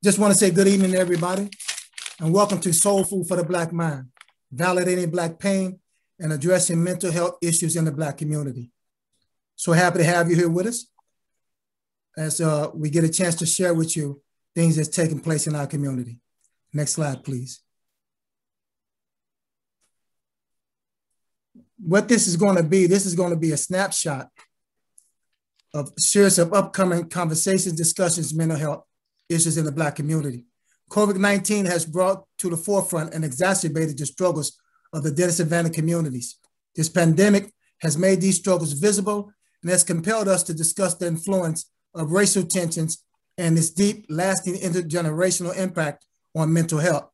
Just want to say good evening to everybody and welcome to Soul Food for the Black Mind, validating Black pain and addressing mental health issues in the Black community. So happy to have you here with us as we get a chance to share with you things that's taking place in our community. Next slide, please. What this is going to be a snapshot of a series of upcoming conversations, discussions, mental health issues in the Black community. COVID-19 has brought to the forefront and exacerbated the struggles of the disadvantaged communities. This pandemic has made these struggles visible and has compelled us to discuss the influence of racial tensions and its deep, lasting intergenerational impact on mental health.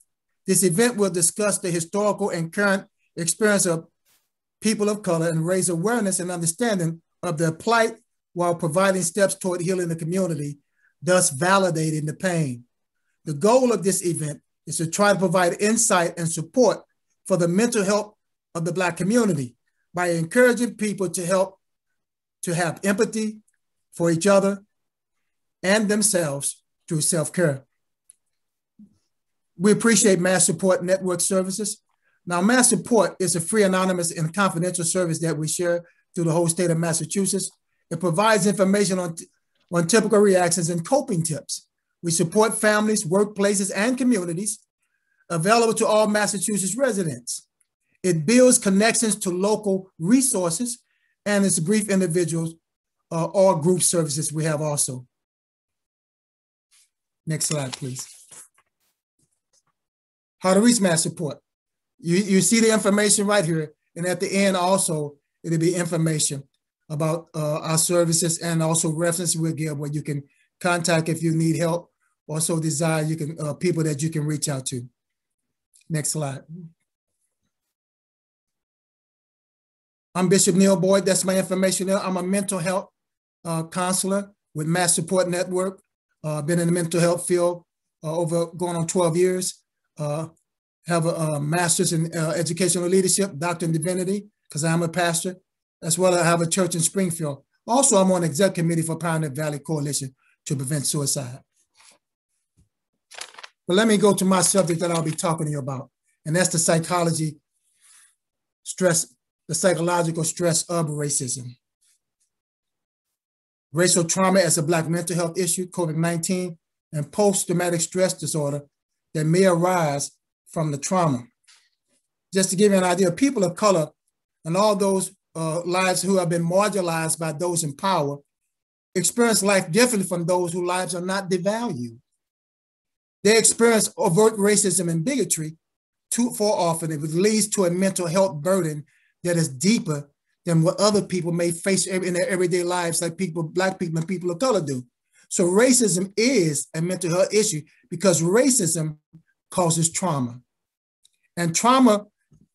This event will discuss the historical and current experience of people of color and raise awareness and understanding of their plight while providing steps toward healing the community, thus validating the pain. The goal of this event is to try to provide insight and support for the mental health of the Black community by encouraging people to have empathy for each other and themselves through self-care. We appreciate MassSupport Network Services. Now, MassSupport is a free, anonymous, and confidential service that we share through the whole state of Massachusetts. It provides information on typical reactions and coping tips. We support families, workplaces, and communities available to all Massachusetts residents. It builds connections to local resources and it's brief individuals or group services we have also. Next slide, please. How to reach MassSupport. You see the information right here. And at the end also, it'll be information about our services and also references we'll give where you can contact if you need help. Also desire you can people that you can reach out to. Next slide. I'm Bishop Neil Boyd. That's my information there. I'm a mental health counselor with MassSupport Network. Been in the mental health field over going on 12 years. Have a master's in educational leadership, doctor in divinity, because I'm a pastor, as well as I have a church in Springfield. Also, I'm on the exec committee for Pioneer Valley Coalition to prevent suicide. But let me go to my subject that I'll be talking to you about, and that's the psychological stress of racism. Racial trauma as a Black mental health issue, COVID-19, and post-traumatic stress disorder that may arise from the trauma. Just to give you an idea, people of color and all those lives who have been marginalized by those in power experience life differently from those whose lives are not devalued. They experience overt racism and bigotry too often. It leads to a mental health burden that is deeper than what other people may face in their everyday lives, like Black people and people of color do. So racism is a mental health issue because racism causes trauma. And trauma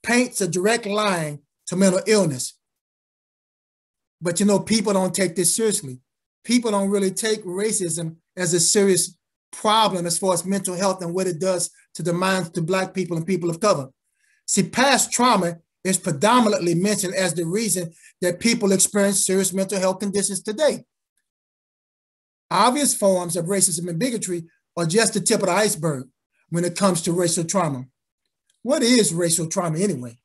paints a direct line to mental illness. But you know, people don't take this seriously. People don't really take racism as a serious problem as far as mental health and what it does to the minds of Black people and people of color. See, past trauma is predominantly mentioned as the reason that people experience serious mental health conditions today. Obvious forms of racism and bigotry are just the tip of the iceberg when it comes to racial trauma. What is racial trauma anyway?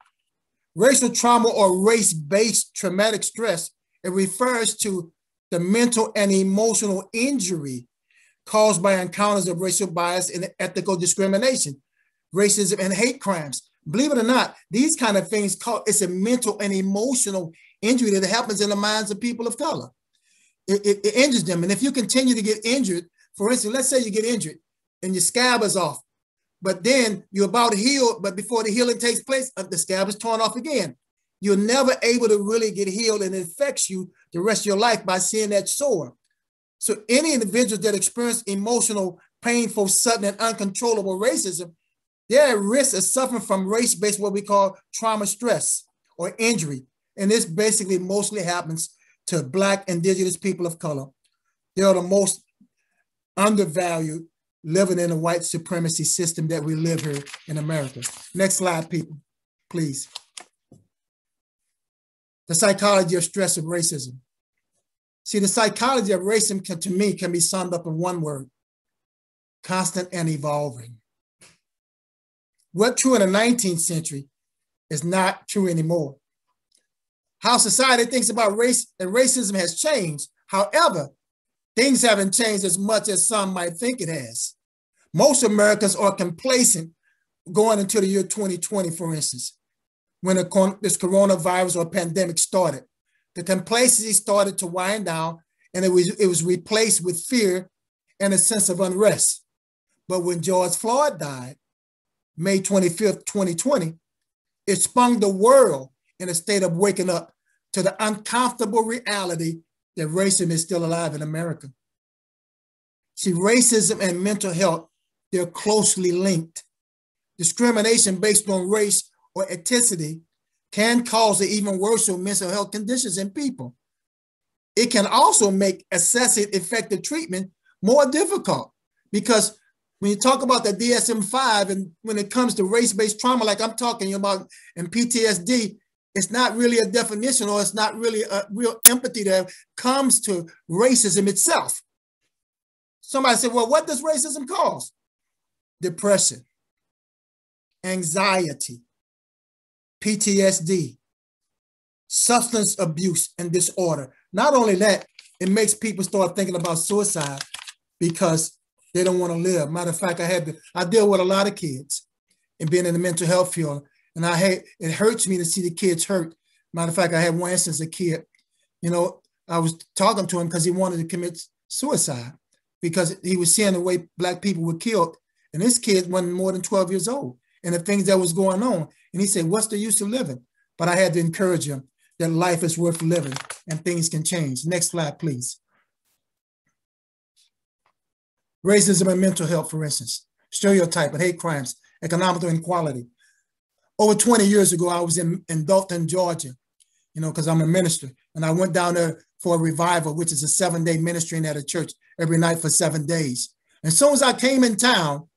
Racial trauma or race-based traumatic stress, it refers to the mental and emotional injury caused by encounters of racial bias and ethical discrimination, racism and hate crimes. Believe it or not, these kind of things, it's a mental and emotional injury that happens in the minds of people of color. It injures them. And if you continue to get injured, for instance, let's say you get injured and your scab is off, but then you're about to heal, but before the healing takes place, the scab is torn off again. You're never able to really get healed and it affects you the rest of your life by seeing that sore. So any individuals that experience emotional, painful, sudden, and uncontrollable racism, they're at risk of suffering from race-based, what we call trauma stress or injury. And this basically mostly happens to Black, Indigenous people of color. They are the most undervalued living in a white supremacy system that we live here in America. Next slide, people, please. The psychology of stress of racism. See, the psychology of racism to me can be summed up in one word: constant and evolving. What true in the 19th century is not true anymore. How society thinks about race and racism has changed. However, things haven't changed as much as some might think it has. Most Americans are complacent going into the year 2020, for instance, when this coronavirus or pandemic started. The complacency started to wind down, and it was replaced with fear and a sense of unrest. But when George Floyd died, May 25th, 2020, it spun the world in a state of waking up to the uncomfortable reality that racism is still alive in America. See, racism and mental health, they're closely linked. Discrimination based on race or ethnicity can cause even worse mental health conditions in people. It can also make accessing effective treatment more difficult, because when you talk about the DSM-5 and when it comes to race-based trauma, like I'm talking about, and PTSD, it's not really a definition, or it's not really a real empathy that comes to racism itself. Somebody said, well, what does racism cause? Depression, anxiety, PTSD, substance abuse and disorder. Not only that, it makes people start thinking about suicide because they don't want to live. Matter of fact, I deal with a lot of kids and being in the mental health field, and it hurts me to see the kids hurt. Matter of fact, I had one instance, a kid, I was talking to him because he wanted to commit suicide because he was seeing the way Black people were killed. And this kid wasn't more than 12 years old, and the things that was going on. And he said, what's the use of living? But I had to encourage him that life is worth living and things can change. Next slide, please. Racism and mental health, for instance, stereotype and hate crimes, economic inequality. Over 20 years ago, I was in Dalton, Georgia, because I'm a minister. And I went down there for a revival, which is a 7-day ministering at a church every night for 7 days. And as soon as I came in town,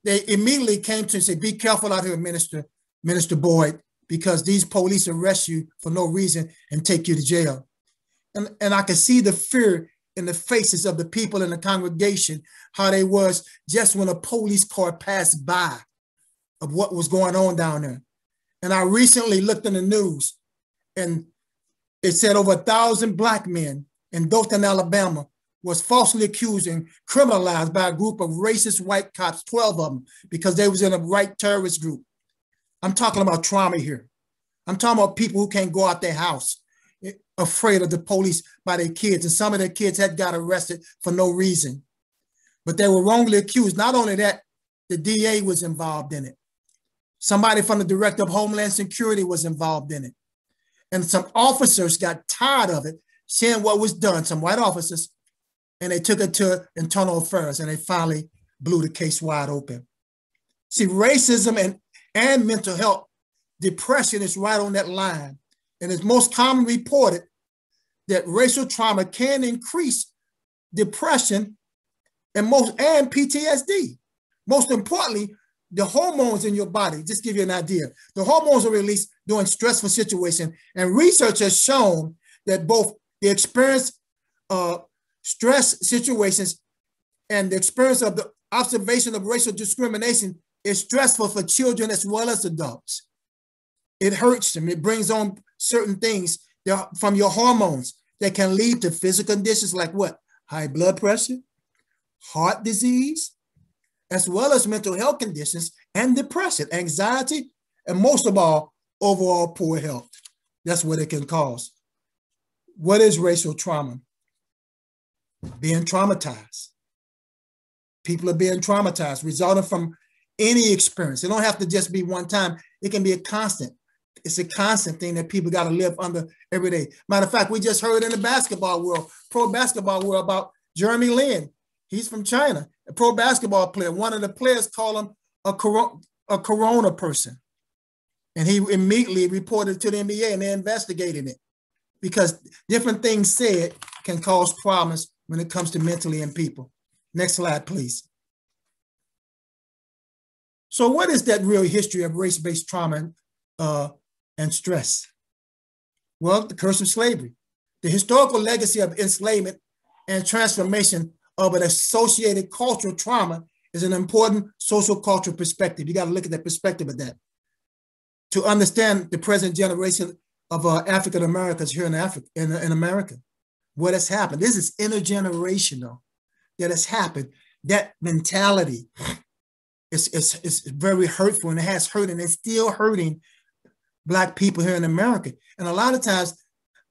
they immediately came to and said, be careful out here, Minister Boyd, because these police arrest you for no reason and take you to jail. And I could see the fear in the faces of the people in the congregation, how they was just when a police car passed by of what was going on down there. And I recently looked in the news, and it said over 1,000 Black men in Dothan, Alabama, was falsely accused and criminalized by a group of racist white cops, 12 of them, because they was in a white terrorist group. I'm talking about trauma here. I'm talking about people who can't go out their house, afraid of the police by their kids. And some of their kids had got arrested for no reason. But they were wrongly accused. Not only that, the DA was involved in it. Somebody from the Director of Homeland Security was involved in it. And some officers got tired of it, seeing what was done, some white officers, and they took it to internal affairs, and they finally blew the case wide open. See, racism and mental health, depression is right on that line. And it's most commonly reported that racial trauma can increase depression and PTSD. Most importantly, the hormones in your body, just give you an idea. The hormones are released during stressful situations, and research has shown that both the experience of stress situations and the experience of the observation of racial discrimination is stressful for children as well as adults. It hurts them. It brings on certain things from your hormones that can lead to physical conditions like what? High blood pressure, heart disease, as well as mental health conditions and depression, anxiety, and most of all, overall poor health. That's what it can cause. What is racial trauma? Being traumatized. People are being traumatized, resulting from any experience. It don't have to just be one time. It can be a constant. It's a constant thing that people got to live under every day. Matter of fact, we just heard in the basketball world, pro basketball world, about Jeremy Lin. He's from China, a pro basketball player. One of the players called him a corona person. And he immediately reported to the NBA, and they investigated it because different things said can cause problems when it comes to mentally in people. Next slide, please. So what is that real history of race-based trauma and stress? Well, the curse of slavery, the historical legacy of enslavement and transformation of an associated cultural trauma is an important social cultural perspective. You got to look at the perspective of that to understand the present generation of African Americans here in Africa, in America. What has happened? This is intergenerational that has happened. That mentality is very hurtful, and it has hurt, and it's still hurting Black people here in America. And a lot of times,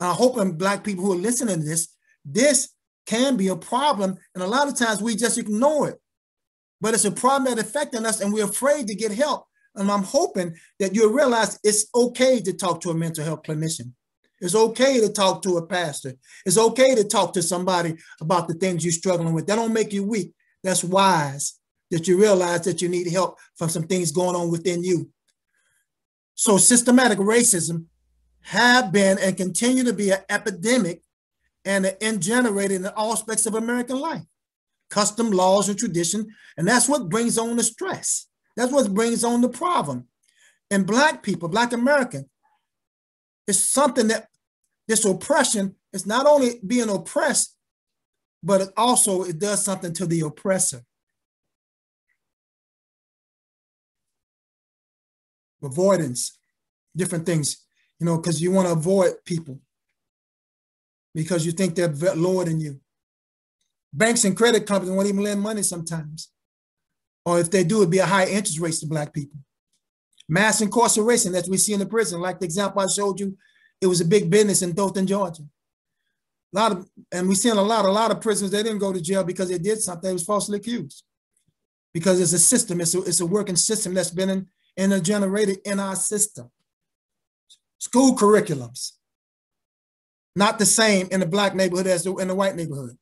I hope Black people who are listening to this can be a problem, and a lot of times we just ignore it. But it's a problem that's affecting us, and we're afraid to get help. And I'm hoping that you'll realize it's okay to talk to a mental health clinician. It's okay to talk to a pastor. It's okay to talk to somebody about the things you're struggling with. That don't make you weak. That's wise that you realize that you need help from some things going on within you. So systematic racism have been and continue to be an epidemic and generated in all aspects of American life. Custom, laws, and tradition, and that's what brings on the stress. That's what brings on the problem. And Black people, Black American, it's something that this oppression is not only being oppressed, but it does something to the oppressor. Avoidance, different things, because you want to avoid people because you think they're lower than you. Banks and credit companies won't even lend money sometimes. Or if they do, it'd be a high interest rate to Black people. Mass incarceration, as we see in the prison, like the example I showed you, it was a big business in Dothan, Georgia. And we see a lot of prisoners, they didn't go to jail because they did something, they was falsely accused. Because it's a system, it's a working system that's been intergenerated in our system. School curriculums, not the same in the Black neighborhood as in the white neighborhood.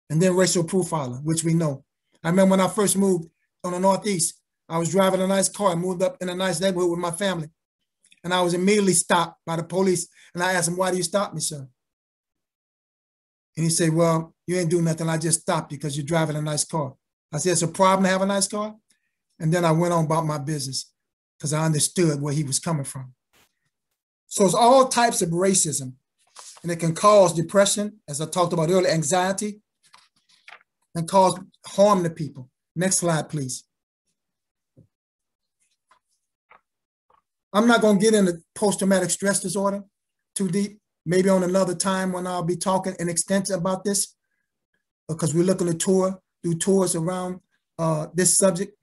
And then racial profiling, which we know. I remember when I first moved on the Northeast, I was driving a nice car, moved up in a nice neighborhood with my family. And I was immediately stopped by the police. And I asked him, "Why do you stop me, sir?" And he said, "Well, you ain't doing nothing. I just stopped you because you're driving a nice car." I said, "It's a problem to have a nice car?" And then I went on about my business because I understood where he was coming from. So it's all types of racism. And it can cause depression, as I talked about earlier, anxiety, and cause harm to people. Next slide, please. I'm not going to get into post-traumatic stress disorder too deep. Maybe on another time when I'll be talking in extent about this, because we're looking to do tours around this subject.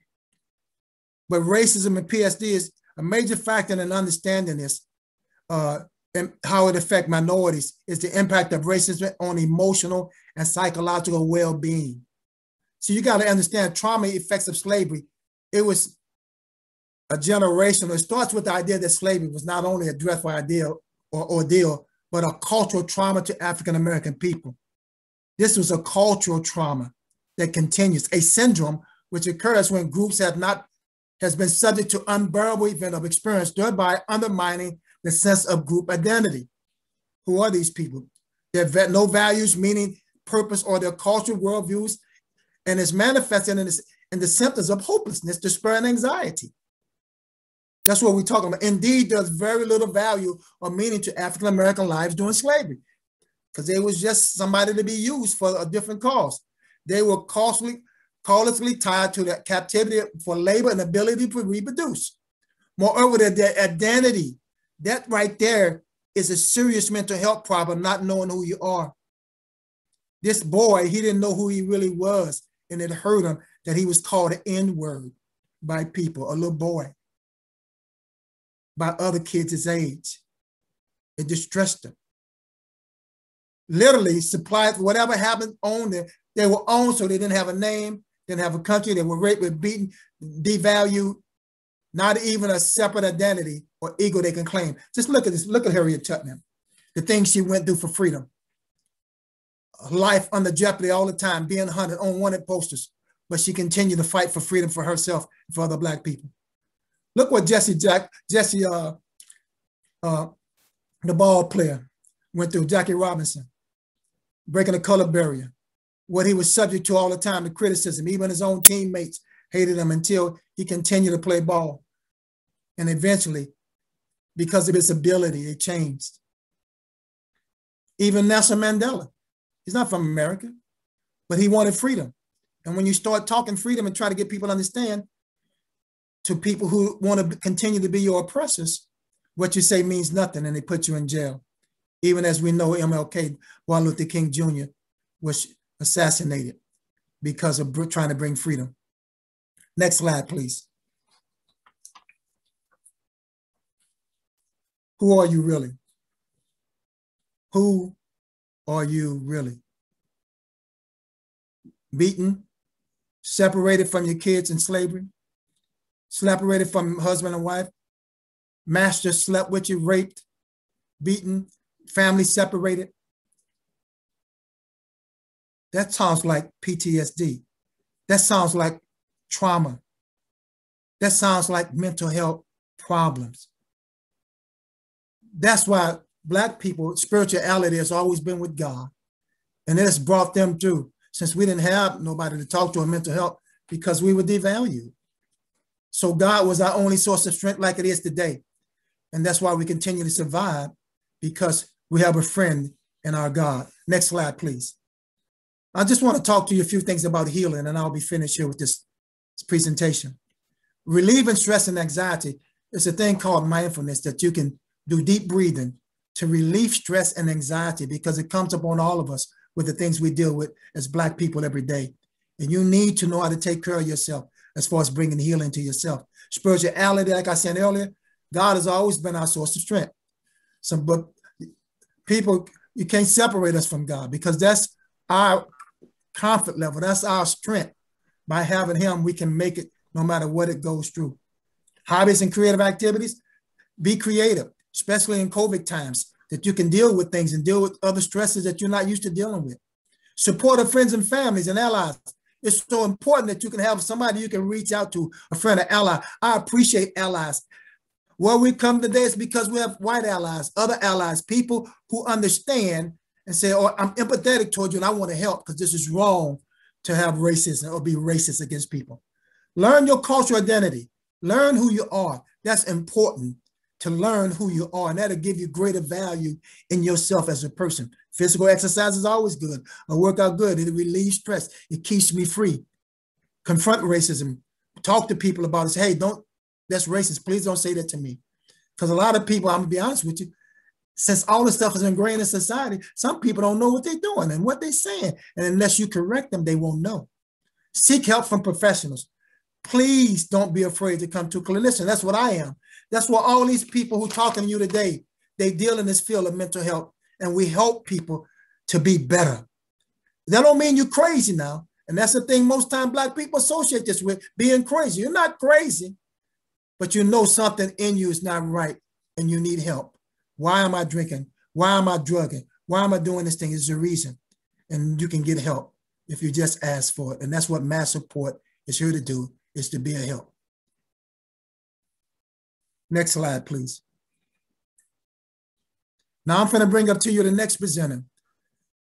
But racism and PSD is a major factor in understanding this and how it affects minorities is the impact of racism on emotional and psychological well-being. So you got to understand trauma effects of slavery. It was a generational. It starts with the idea that slavery was not only a dreadful idea or ordeal, but a cultural trauma to African-American people. This was a cultural trauma that continues, a syndrome which occurs when groups has been subject to unbearable event of experience, thereby undermining the sense of group identity. Who are these people? They have no values, meaning, purpose, or their cultural worldviews, and is manifested in the symptoms of hopelessness, despair, and anxiety. That's what we're talking about. Indeed, there's very little value or meaning to African-American lives during slavery because they was just somebody to be used for a different cause. They were closely tied to the captivity for labor and ability to reproduce. Moreover, their identity, that right there is a serious mental health problem, not knowing who you are. This boy, he didn't know who he really was, and it hurt him that he was called an N-word by people, a little boy, by other kids his age. It distressed him. Literally supplied whatever happened on them. They were owned, so they didn't have a name, didn't have a country. They were raped, were beaten, devalued, not even a separate identity or ego they can claim. Just look at this. Look at Harriet Tubman, the things she went through for freedom. Life under jeopardy all the time, being hunted on wanted posters, but she continued to fight for freedom for herself and for other Black people. Look what Jesse, the ball player, went through, Jackie Robinson, breaking the color barrier, what he was subject to all the time, the criticism. Even his own teammates hated him until he continued to play ball. And eventually, because of his ability, it changed. Even Nelson Mandela, he's not from America, but he wanted freedom. And when you start talking freedom and try to get people to understand, to people who want to continue to be your oppressors, what you say means nothing, and they put you in jail. Even as we know, MLK, Martin Luther King Jr., was assassinated because of trying to bring freedom. Next slide, please. Who are you really? Who are you really? Beaten, separated from your kids in slavery, separated from husband and wife, master slept with you, raped, beaten, family separated. That sounds like PTSD. That sounds like trauma. That sounds like mental health problems. That's why Black people, spirituality has always been with God. And it has brought them through, since we didn't have nobody to talk to in mental health because we were devalued. So God was our only source of strength like it is today. And that's why we continue to survive, because we have a friend in our God. Next slide, please. I just want to talk to you a few things about healing, and I'll be finished here with this presentation. Relieving stress and anxiety is a thing called mindfulness that you can do deep breathing to relieve stress and anxiety, because it comes upon all of us with the things we deal with as Black people every day. And you need to know how to take care of yourself as far as bringing healing to yourself. Spirituality, like I said earlier, God has always been our source of strength. But people, you can't separate us from God, because that's our comfort level. That's our strength. By having him, we can make it no matter what it goes through. Hobbies and creative activities, be creative, especially in COVID times, that you can deal with things and deal with other stresses that you're not used to dealing with. Support of friends and families and allies. It's so important that you can have somebody you can reach out to, a friend or ally. I appreciate allies. Where we come today is because we have white allies, other allies, people who understand and say, oh, I'm empathetic toward you and I want to help, because this is wrong to have racism or be racist against people. Learn your cultural identity. Learn who you are. That's important, to learn who you are, and that'll give you greater value in yourself as a person. Physical exercise is always good. A workout good. It relieves stress. It keeps me free. Confront racism. Talk to people about it. Say, hey, that's racist. Please don't say that to me. Because a lot of people, I'm going to be honest with you, since all this stuff is ingrained in society, some people don't know what they're doing and what they're saying. And unless you correct them, they won't know. Seek help from professionals. Please don't be afraid to come to a clinician. That's what I am. That's what all these people who are talking to you today, they deal in this field of mental health, and we help people to be better. That don't mean you're crazy now. And that's the thing most time Black people associate this with, being crazy. You're not crazy, but you know something in you is not right and you need help. Why am I drinking? Why am I drugging? Why am I doing this thing? There's a reason. And you can get help if you just ask for it. And that's what MassSupport is here to do, is to be a help. Next slide, please. Now I'm going to bring up to you the next presenter.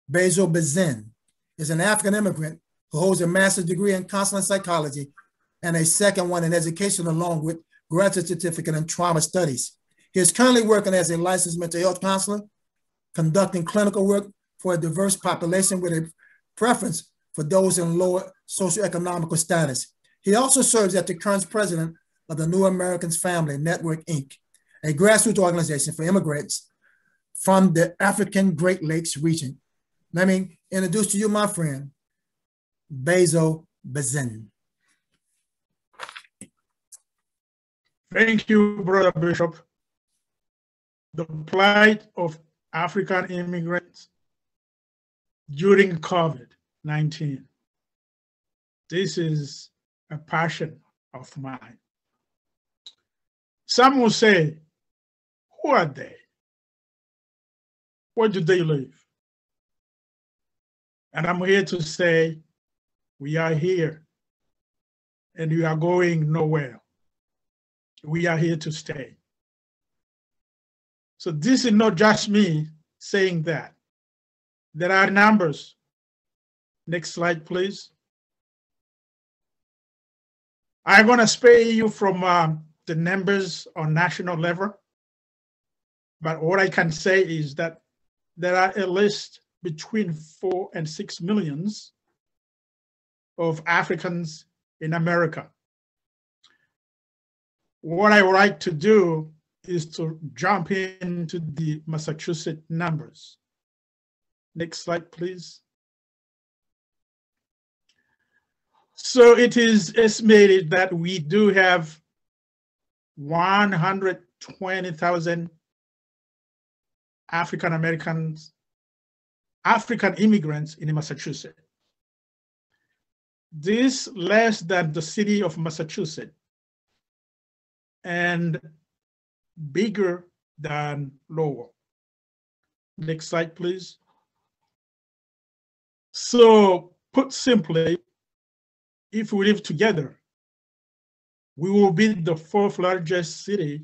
Basil Bazin is an African immigrant who holds a master's degree in counseling psychology and a second one in education, along with graduate certificate in trauma studies. He is currently working as a licensed mental health counselor, conducting clinical work for a diverse population with a preference for those in lower socioeconomic status. He also serves as the current president of the New Americans Family Network, Inc., a grassroots organization for immigrants from the African Great Lakes region. Let me introduce to you my friend, Basil Bazin. Thank you, Brother Bishop. The plight of African immigrants during COVID-19. This is a passion of mine. Some will say, who are they? Where do they live? And I'm here to say, we are here and we are going nowhere. We are here to stay. So this is not just me saying that. There are numbers. Next slide, please. I'm going to spare you from the numbers on national level. But what I can say is that there are at least between 4 and 6 millions of Africans in America. What I would like to do is to jump into the Massachusetts numbers. Next slide, please. So it is estimated that we do have 120,000 African immigrants in Massachusetts. This less than the city of Massachusetts and bigger than Lowell. Next slide, please. So put simply, if we live together, we will be the fourth largest city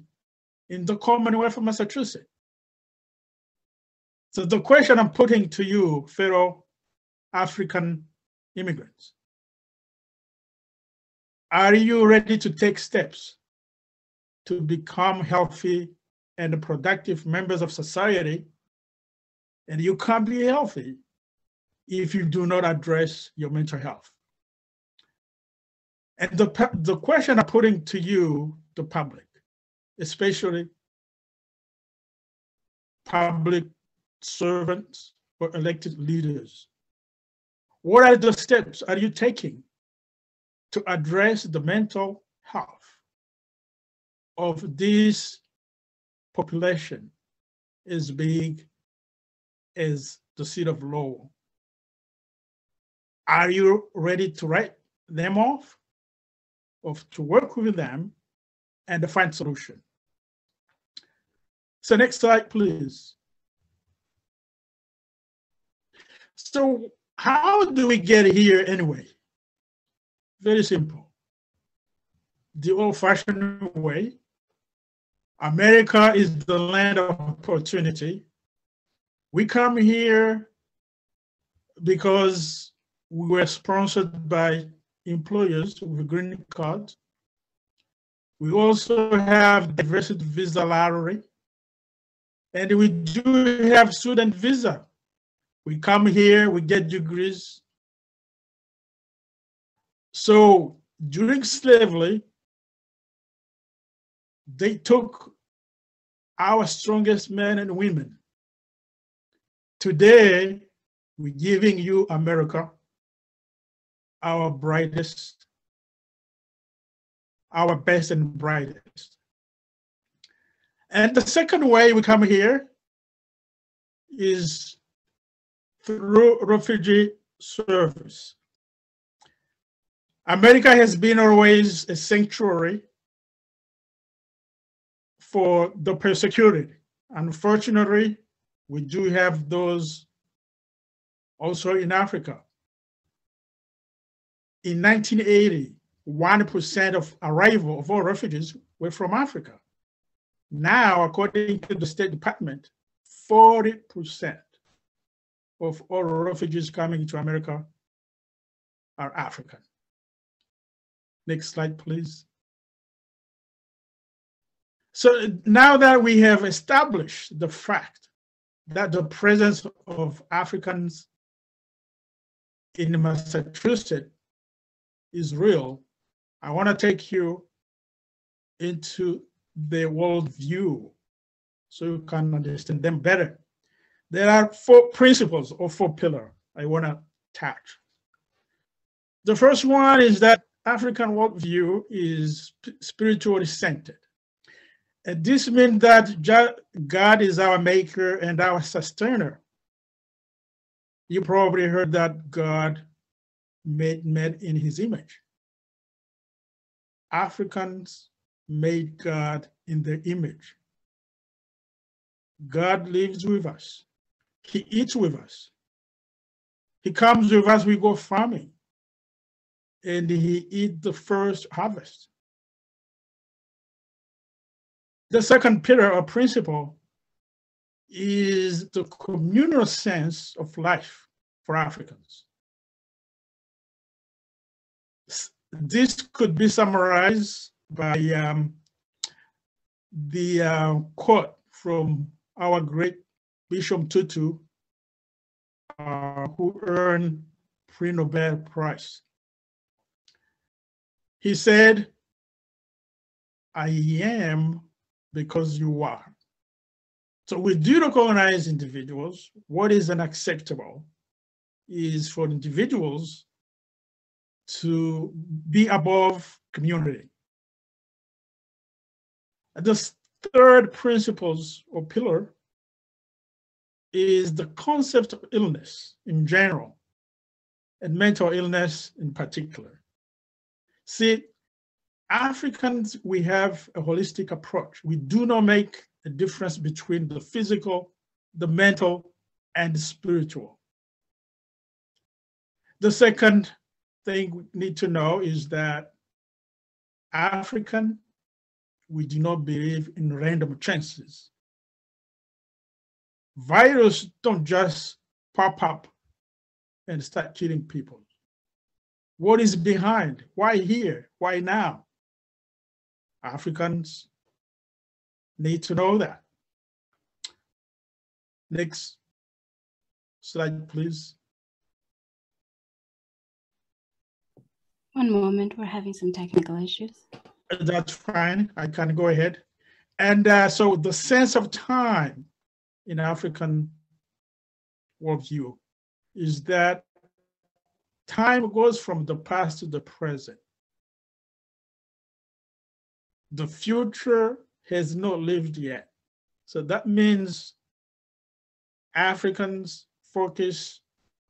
in the Commonwealth of Massachusetts. So the question I'm putting to you, fellow African immigrants, are you ready to take steps to become healthy and productive members of society? And you can't be healthy if you do not address your mental health. And the question I'm putting to you, the public, especially public servants or elected leaders, what are the steps are you taking to address the mental health of this population as big as the city of Lowell? Are you ready to write them off, or to work with them and to find solution? So next slide, please. So how do we get here anyway? Very simple. The old-fashioned way. America is the land of opportunity. We come here because we were sponsored by employers with green cards. We also have diversity visa lottery, and we do have student visa. We come here, we get degrees. So during slavery, they took our strongest men and women. Today, we're giving you America, our brightest, our best and brightest. And the second way we come here is through refugee service. America has been always a sanctuary for the persecuted. Unfortunately, we do have those also in Africa. In 1980, 1% of arrival of all refugees were from Africa. Now, according to the State Department, 40% of all refugees coming to America are African. Next slide, please. So now that we have established the fact that the presence of Africans in Massachusetts is real, I want to take you into the world view so you can understand them better. There are 4 principles or 4 pillars I want to touch. The first one is that African worldview is spiritually centered. And this means that God is our maker and our sustainer. You probably heard that God made man in his image. Africans made God in their image. God lives with us. He eats with us. He comes with us, we go farming. And he eats the first harvest. The second pillar or principle is the communal sense of life for Africans. This could be summarized by the quote from our great Bishop Tutu, who earned pre-Nobel Prize. He said, I am because you are. So we do recognize individuals. What is unacceptable is for individuals to be above community. The third principle or pillar is the concept of illness in general and mental illness in particular. See, Africans, we have a holistic approach. We do not make a difference between the physical, the mental, and the spiritual. The second thing we need to know is that African, we do not believe in random chances. Viruses don't just pop up and start killing people. What is behind? Why here? Why now? Africans need to know that. Next slide, please. One moment, we're having some technical issues. That's fine, I can go ahead. And so the sense of time in African worldview is that time goes from the past to the present. The future has not lived yet. So that means Africans focus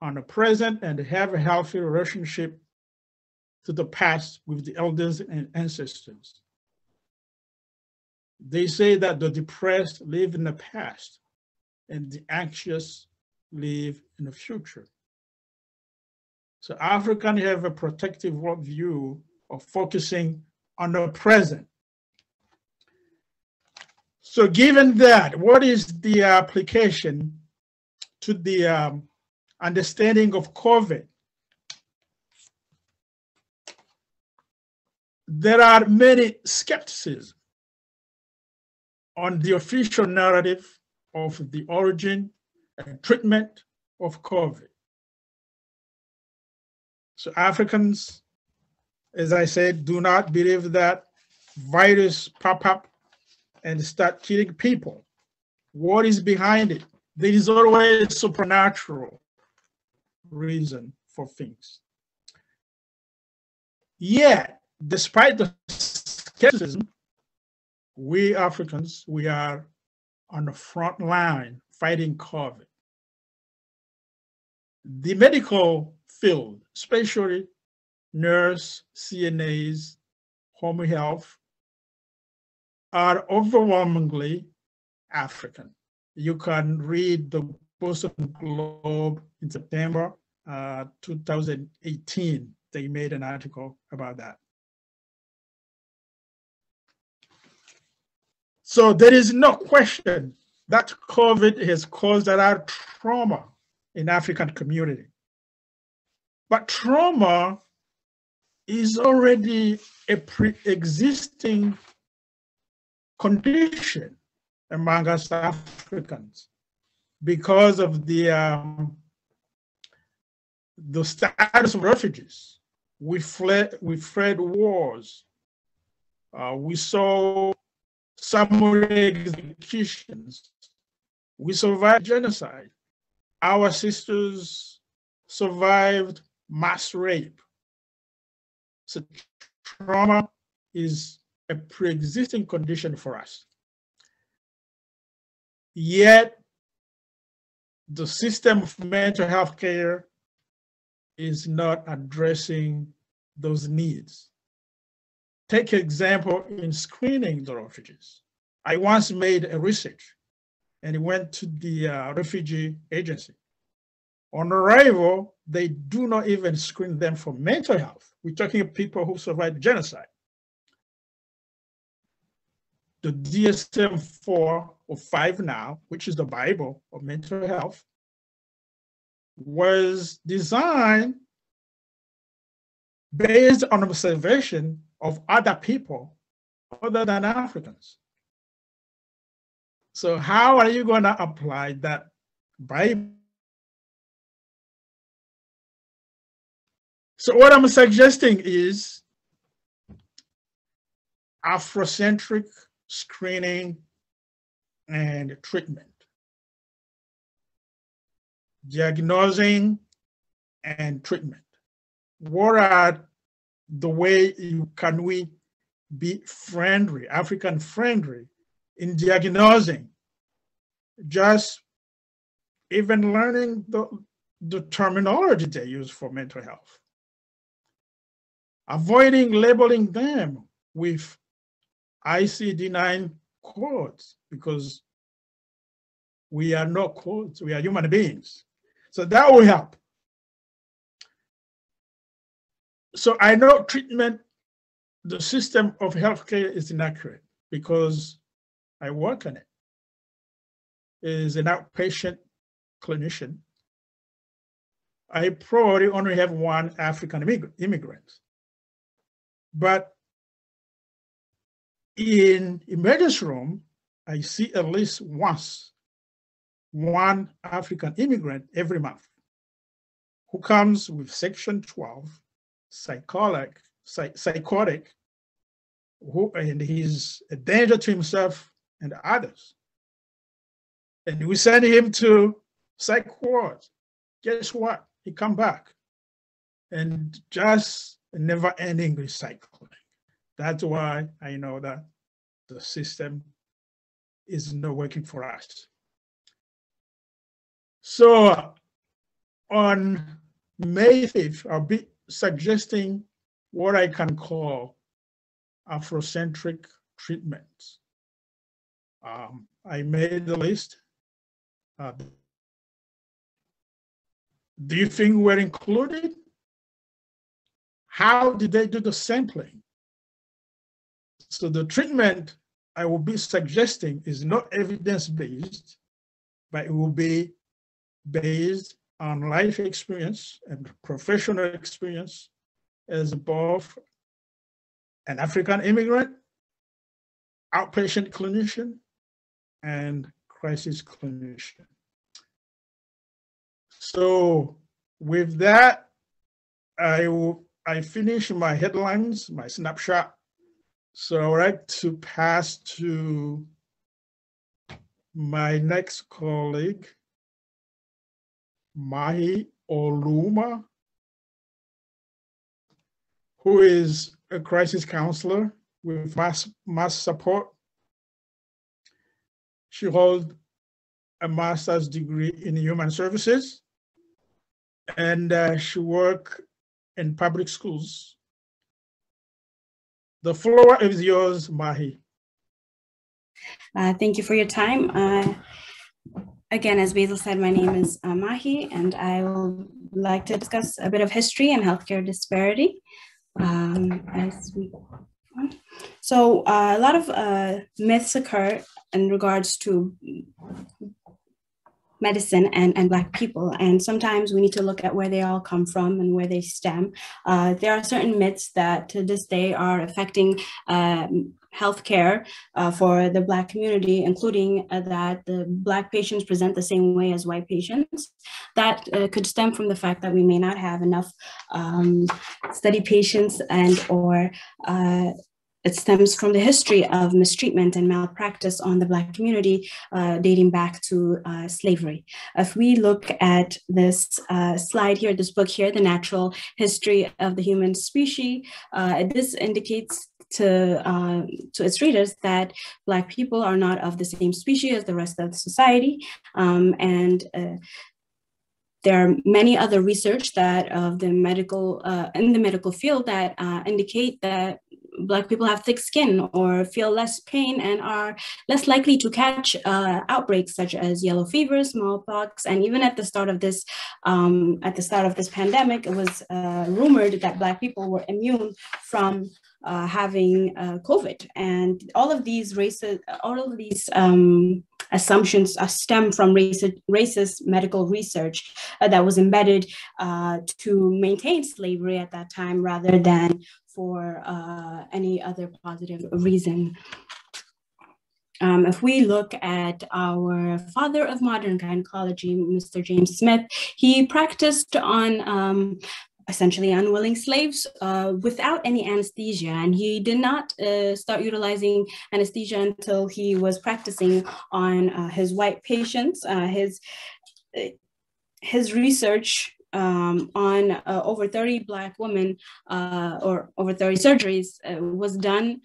on the present and have a healthy relationship to the past with the elders and ancestors. They say that the depressed live in the past and the anxious live in the future. So Africans have a protective worldview of focusing on the present. So given that, what is the application to the understanding of COVID? There are many skepticisms on the official narrative of the origin and treatment of COVID. So Africans, as I said, do not believe that virus pop up and start killing people. What is behind it? There is always a supernatural reason for things. Yet, despite the skepticism, we Africans, we are on the front line fighting COVID. The medical field, especially nurse, CNAs, home health, are overwhelmingly African. You can read the Boston Globe in September 2018. They made an article about that. So there is no question that COVID has caused a lot of trauma in African community. But trauma is already a pre-existing condition among us Africans because of the status of refugees. We fled wars. We saw summary executions. We survived genocide. Our sisters survived mass rape. So trauma is a pre-existing condition for us. Yet, the system of mental health care is not addressing those needs. Take an example in screening the refugees. I once made a research and went to the refugee agency. On arrival, they do not even screen them for mental health. We're talking of people who survived genocide. The DSM-4 or 5 now, which is the Bible of mental health, was designed based on observation of other people other than Africans. So how are you going to apply that Bible? So what I'm suggesting is Afrocentric screening and treatment, diagnosing and treatment. What are the way can we be friendly, African friendly in diagnosing, just even learning the terminology they use for mental health, avoiding labeling them with ICD-9 codes, because we are not codes, we are human beings. So that will help. So I know treatment, the system of healthcare is inaccurate because I work on it. As an outpatient clinician, I probably only have one African immigrant. But in emergency room, I see at least once one African immigrant every month who comes with Section 12, psychotic, and he's a danger to himself and others. And we send him to psych ward. Guess what? He come back and just never-ending recycling. That's why I know that the system is not working for us. So on May 5th, I'll be suggesting what I can call Afrocentric treatments. I made the list. Do you think we're included? How did they do the sampling? So the treatment I will be suggesting is not evidence-based, but it will be based on life experience and professional experience as both an African immigrant, outpatient clinician, and crisis clinician. So with that, I finish my headlines, my snapshot. So I'd like to pass to my next colleague, Mahi Oluma, who is a crisis counselor with MassSupport. She holds a master's degree in human services, and she works in public schools. The floor is yours, Mahi. Thank you for your time. Again, as Basil said, my name is Mahi, and I would like to discuss a bit of history and healthcare disparity. As we go on. So a lot of myths occur in regards to medicine and Black people. And sometimes we need to look at where they all come from and where they stem. There are certain myths that to this day are affecting healthcare for the Black community, including that the Black patients present the same way as white patients. That could stem from the fact that we may not have enough study patients or it stems from the history of mistreatment and malpractice on the Black community dating back to slavery. If we look at this slide here, this book here, The Natural History of the Human Species, this indicates to its readers that Black people are not of the same species as the rest of society. There are many other research that of the medical in the medical field that indicate that Black people have thick skin or feel less pain and are less likely to catch outbreaks such as yellow fever, smallpox, and even at the start of this pandemic, it was rumored that Black people were immune from having COVID. And all of these assumptions stem from racist medical research that was embedded to maintain slavery at that time rather than for any other positive reason. If we look at our father of modern gynecology, Mr. James Smith, he practiced on essentially unwilling slaves without any anesthesia. And he did not start utilizing anesthesia until he was practicing on his white patients. His research on over 30 Black women or over 30 surgeries was done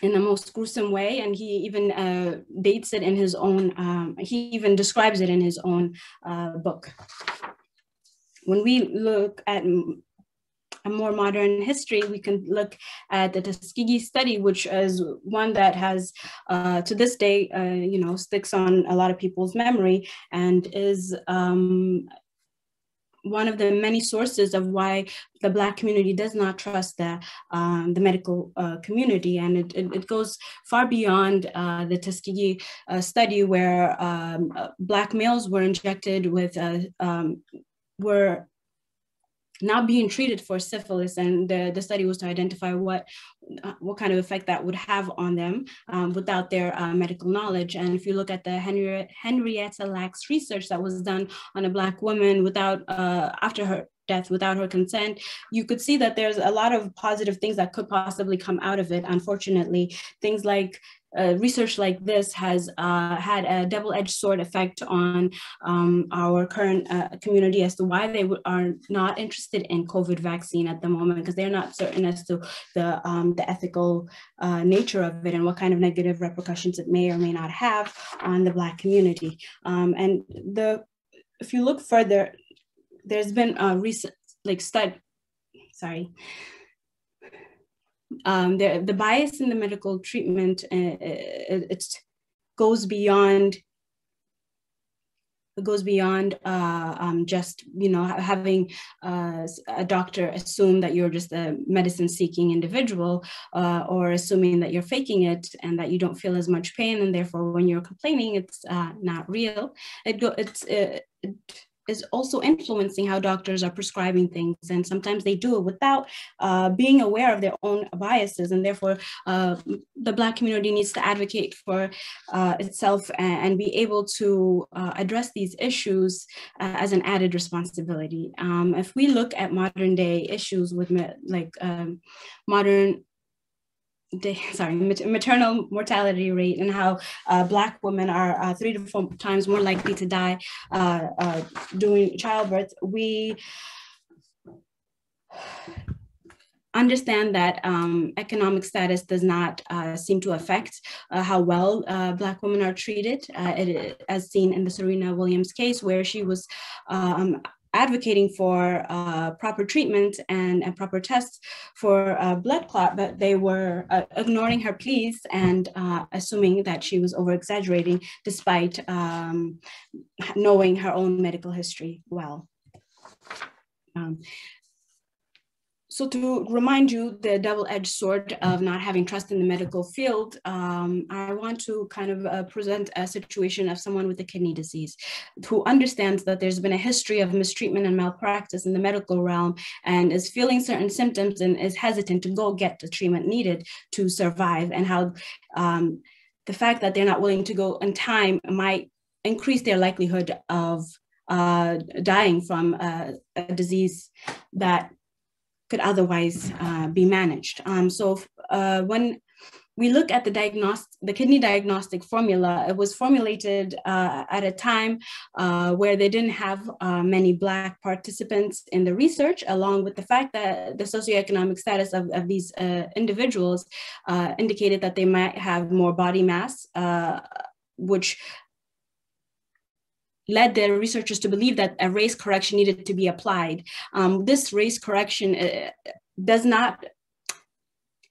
in the most gruesome way, and he even dates it in his own, he even describes it in his own book. When we look at a more modern history, we can look at the Tuskegee study, which is one that has, to this day, sticks on a lot of people's memory and is one of the many sources of why the Black community does not trust the medical community. And it goes far beyond the Tuskegee study, where Black males were injected with, were not being treated for syphilis, and the study was to identify what kind of effect that would have on them without their medical knowledge. And if you look at the Henrietta Lacks research that was done on a Black woman without after her death without her consent, you could see that there's a lot of positive things that could possibly come out of it. Unfortunately, things like research like this has had a double-edged sword effect on our current community as to why they are not interested in COVID vaccine at the moment, because they're not certain as to the ethical nature of it and what kind of negative repercussions it may or may not have on the Black community. And if you look further, there's been a recent the bias in the medical treatment, it goes beyond just having a doctor assume that you're just a medicine-seeking individual, or assuming that you're faking it and that you don't feel as much pain, and therefore when you're complaining, it's not real. It is also influencing how doctors are prescribing things, and sometimes they do it without being aware of their own biases, and therefore the Black community needs to advocate for itself and be able to address these issues as an added responsibility. If we look at modern day issues with maternal mortality rate, and how Black women are 3 to 4 times more likely to die during childbirth, we understand that economic status does not seem to affect how well Black women are treated, as seen in the Serena Williams case, where she was advocating for proper treatment and proper tests for blood clot, but they were ignoring her pleas and assuming that she was over-exaggerating despite knowing her own medical history well. So to remind you the double-edged sword of not having trust in the medical field, I want to kind of present a situation of someone with a kidney disease who understands that there's been a history of mistreatment and malpractice in the medical realm and is feeling certain symptoms and is hesitant to go get the treatment needed to survive, and how the fact that they're not willing to go in time might increase their likelihood of dying from a disease that could otherwise be managed. So when we look at the kidney diagnostic formula, it was formulated at a time where they didn't have many Black participants in the research, along with the fact that the socioeconomic status of these individuals indicated that they might have more body mass, which led the researchers to believe that a race correction needed to be applied. This race correction does not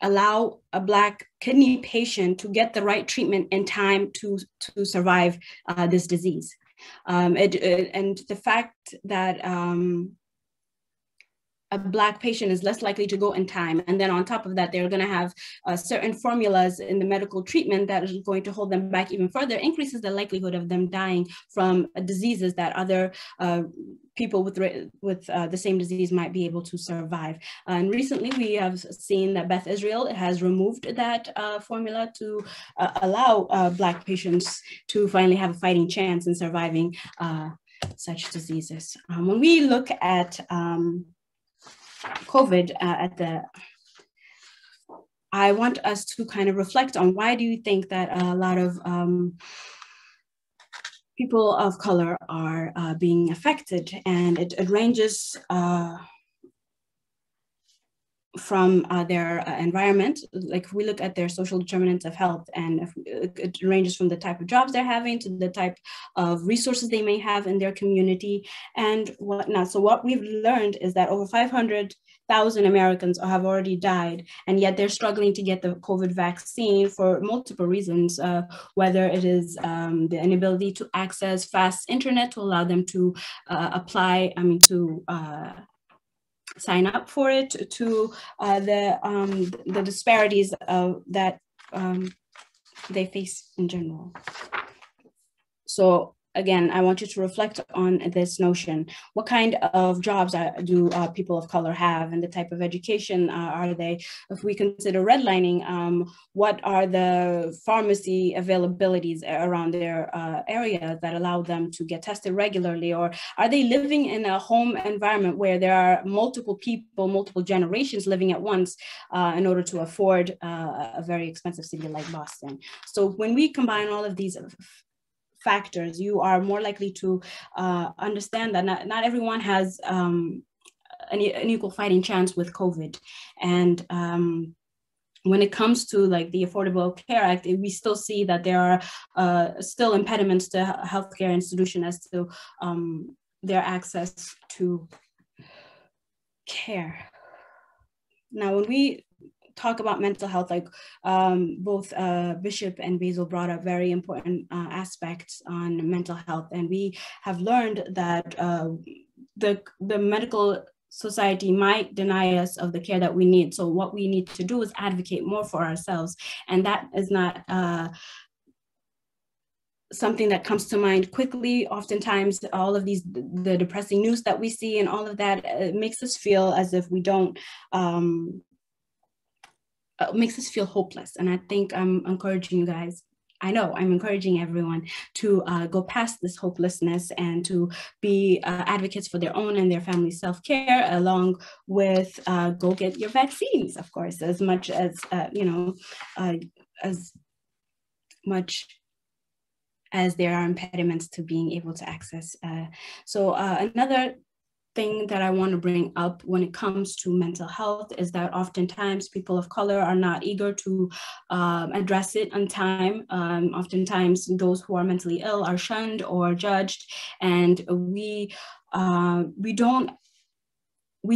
allow a Black kidney patient to get the right treatment in time to survive this disease. And the fact that a Black patient is less likely to go in time. And then on top of that, they're going to have certain formulas in the medical treatment that is going to hold them back even further, increases the likelihood of them dying from diseases that other people with the same disease might be able to survive. And recently we have seen that Beth Israel has removed that formula to allow Black patients to finally have a fighting chance in surviving such diseases. When we look at COVID, I want us to kind of reflect on why do you think that a lot of people of color are being affected, and it ranges from their environment. Like if we look at their social determinants of health, and it ranges from the type of jobs they're having to the type of resources they may have in their community and whatnot. So what we've learned is that over 500,000 Americans have already died, and yet they're struggling to get the COVID vaccine for multiple reasons, whether it is the inability to access fast internet to allow them to sign up for it, to the disparities that they face in general. So again, I want you to reflect on this notion. What kind of jobs do people of color have, and the type of education are they? If we consider redlining, what are the pharmacy availabilities around their area that allow them to get tested regularly? Or are they living in a home environment where there are multiple people, multiple generations living at once in order to afford a very expensive city like Boston? So when we combine all of these factors, you are more likely to understand that not everyone has an equal fighting chance with COVID. And when it comes to like the Affordable Care Act, we still see that there are still impediments to healthcare institutions as to their access to care. Now, when we talk about mental health, like both Bishop and Basil brought up very important aspects on mental health, and we have learned that the medical society might deny us of the care that we need. So what we need to do is advocate more for ourselves, and that is not something that comes to mind quickly. Oftentimes, all of the depressing news that we see and all of that makes us feel as if we don't. Makes us feel hopeless. And I think I'm encouraging you guys, I know I'm encouraging everyone to go past this hopelessness and to be advocates for their own and their family self-care, along with go get your vaccines, of course, as much as, as much as there are impediments to being able to access. So another thing that I want to bring up when it comes to mental health is that oftentimes people of color are not eager to address it on time. Oftentimes those who are mentally ill are shunned or judged, and we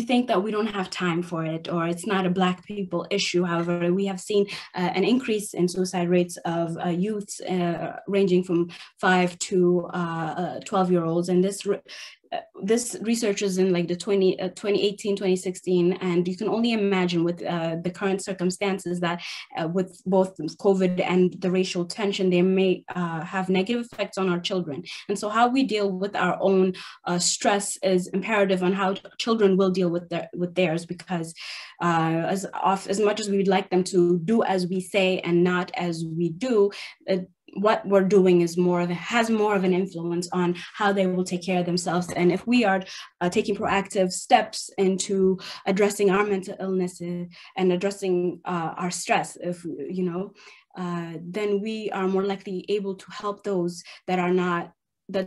think that we don't have time for it, or it's not a Black people issue. However, we have seen an increase in suicide rates of youths ranging from 5 to 12-year-olds. And this research is in like the 2018, 2016, and you can only imagine with the current circumstances that with both COVID and the racial tension, they may have negative effects on our children. And so how we deal with our own stress is imperative on how children will deal with theirs, because as much as we would like them to do as we say and not as we do, what we're doing is has more of an influence on how they will take care of themselves. And if we are taking proactive steps into addressing our mental illnesses and addressing our stress, then we are more likely able to help those that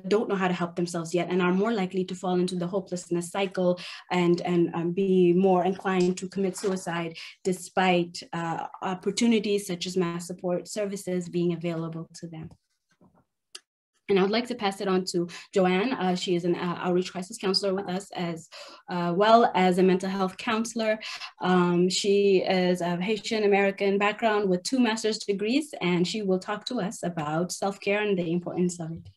don't know how to help themselves yet, and are more likely to fall into the hopelessness cycle and be more inclined to commit suicide, despite opportunities such as MassSupport services being available to them. And I would like to pass it on to Joanne. She is an outreach crisis counselor with us, as well as a mental health counselor. She is of Haitian American background with 2 master's degrees, and she will talk to us about self-care and the importance of it.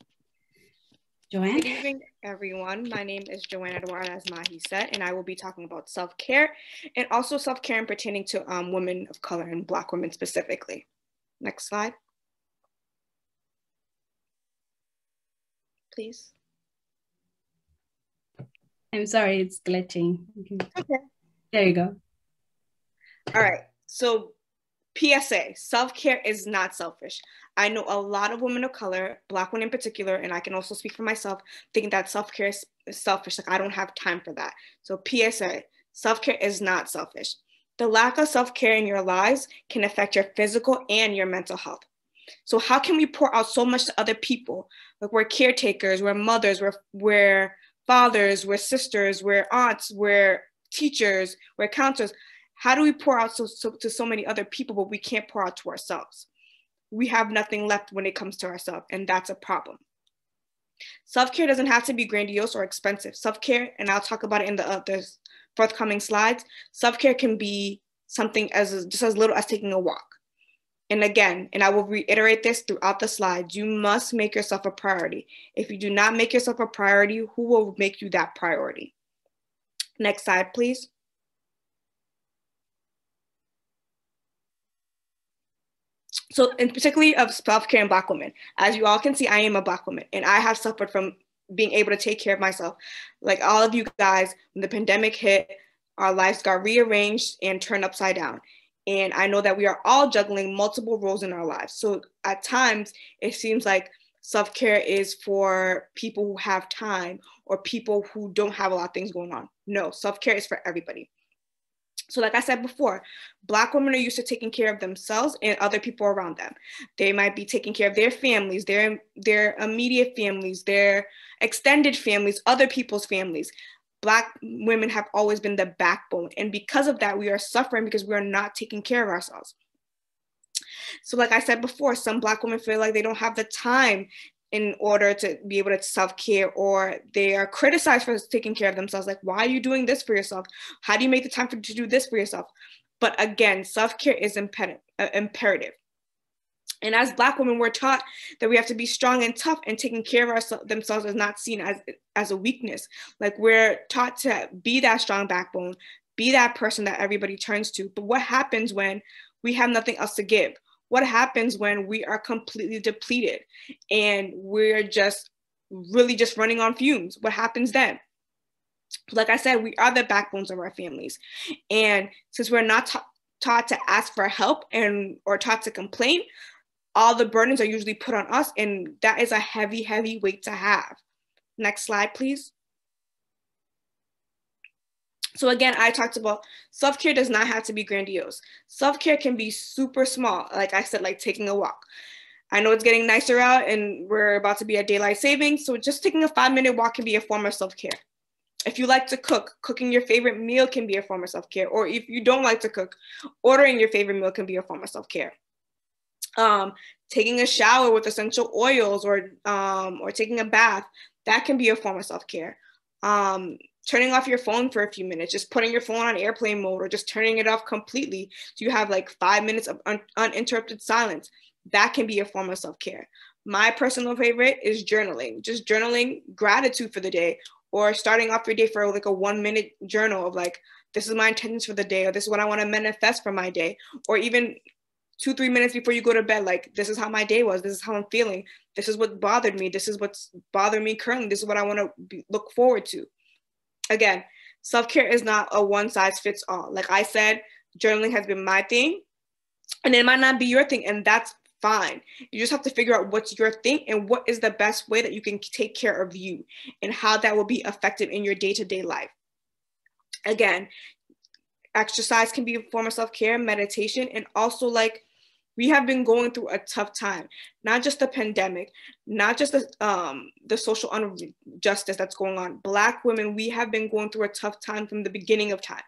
Joanne? Good evening, everyone. My name is Joanne Eduardo, as Mahi said, and I will be talking about self-care and also self-care pertaining to women of color and Black women specifically. Next slide, please. I'm sorry, it's glitching. Okay. There you go. All right. So PSA, self-care is not selfish. I know a lot of women of color, Black women in particular, and I can also speak for myself, thinking that self-care is selfish. Like, I don't have time for that. So PSA, self-care is not selfish. The lack of self-care in your lives can affect your physical and your mental health. So how can we pour out so much to other people? Like, we're caretakers, we're mothers, we're fathers, we're sisters, we're aunts, we're teachers, we're counselors. How do we pour out to so many other people, but we can't pour out to ourselves? We have nothing left when it comes to ourselves, and that's a problem. Self-care doesn't have to be grandiose or expensive. Self-care, and I'll talk about it in the forthcoming slides, self-care can be something just as little as taking a walk. And again, and I will reiterate this throughout the slides, you must make yourself a priority. If you do not make yourself a priority, who will make you that priority? Next slide, please. So, in particularly of self-care in Black women, as you all can see, I am a Black woman, and I have suffered from being able to take care of myself. Like all of you guys, when the pandemic hit, our lives got rearranged and turned upside down. And I know that we are all juggling multiple roles in our lives. So at times, it seems like self-care is for people who have time or people who don't have a lot of things going on. No, self-care is for everybody. So like I said before, Black women are used to taking care of themselves and other people around them. They might be taking care of their families, their immediate families, their extended families, other people's families. Black women have always been the backbone. And because of that, we are suffering because we are not taking care of ourselves. So like I said before, some Black women feel like they don't have the time in order to be able to self-care, or they are criticized for taking care of themselves. Like, why are you doing this for yourself? How do you make the time to do this for yourself? But again, self-care is imperative. And as Black women, we're taught that we have to be strong and tough, and taking care of themselves is not seen as a weakness. Like, we're taught to be that strong backbone, be that person that everybody turns to. But what happens when we have nothing else to give? What happens when we are completely depleted and we're just really just running on fumes? What happens then? Like I said, we are the backbones of our families. And since we're not taught to ask for help or taught to complain, all the burdens are usually put on us, and that is a heavy, heavy weight to have. Next slide, please. So again, I talked about self-care does not have to be grandiose. Self-care can be super small. Like I said, like taking a walk. I know it's getting nicer out and we're about to be at daylight savings, so just taking a 5-minute walk can be a form of self-care. If you like to cook, cooking your favorite meal can be a form of self-care. Or if you don't like to cook, ordering your favorite meal can be a form of self-care. Taking a shower with essential oils or taking a bath, that can be a form of self-care. Turning off your phone for a few minutes, just putting your phone on airplane mode, or just turning it off completely so you have like 5 minutes of uninterrupted silence. That can be a form of self-care. My personal favorite is journaling, just journaling gratitude for the day, or starting off your day for like a 1-minute journal of like, this is my intentions for the day, or this is what I want to manifest for my day, or even 2-3 minutes before you go to bed, like, this is how my day was, this is how I'm feeling, this is what bothered me, this is what's bothering me currently, this is what I want to look forward to. Again, self-care is not a one-size-fits-all. Like I said, journaling has been my thing, and it might not be your thing, and that's fine. You just have to figure out what's your thing and what is the best way that you can take care of you and how that will be effective in your day-to-day life. Again, exercise can be a form of self-care, meditation, and also like, we have been going through a tough time, not just the pandemic, not just the social injustice that's going on. Black women, we have been going through a tough time from the beginning of time.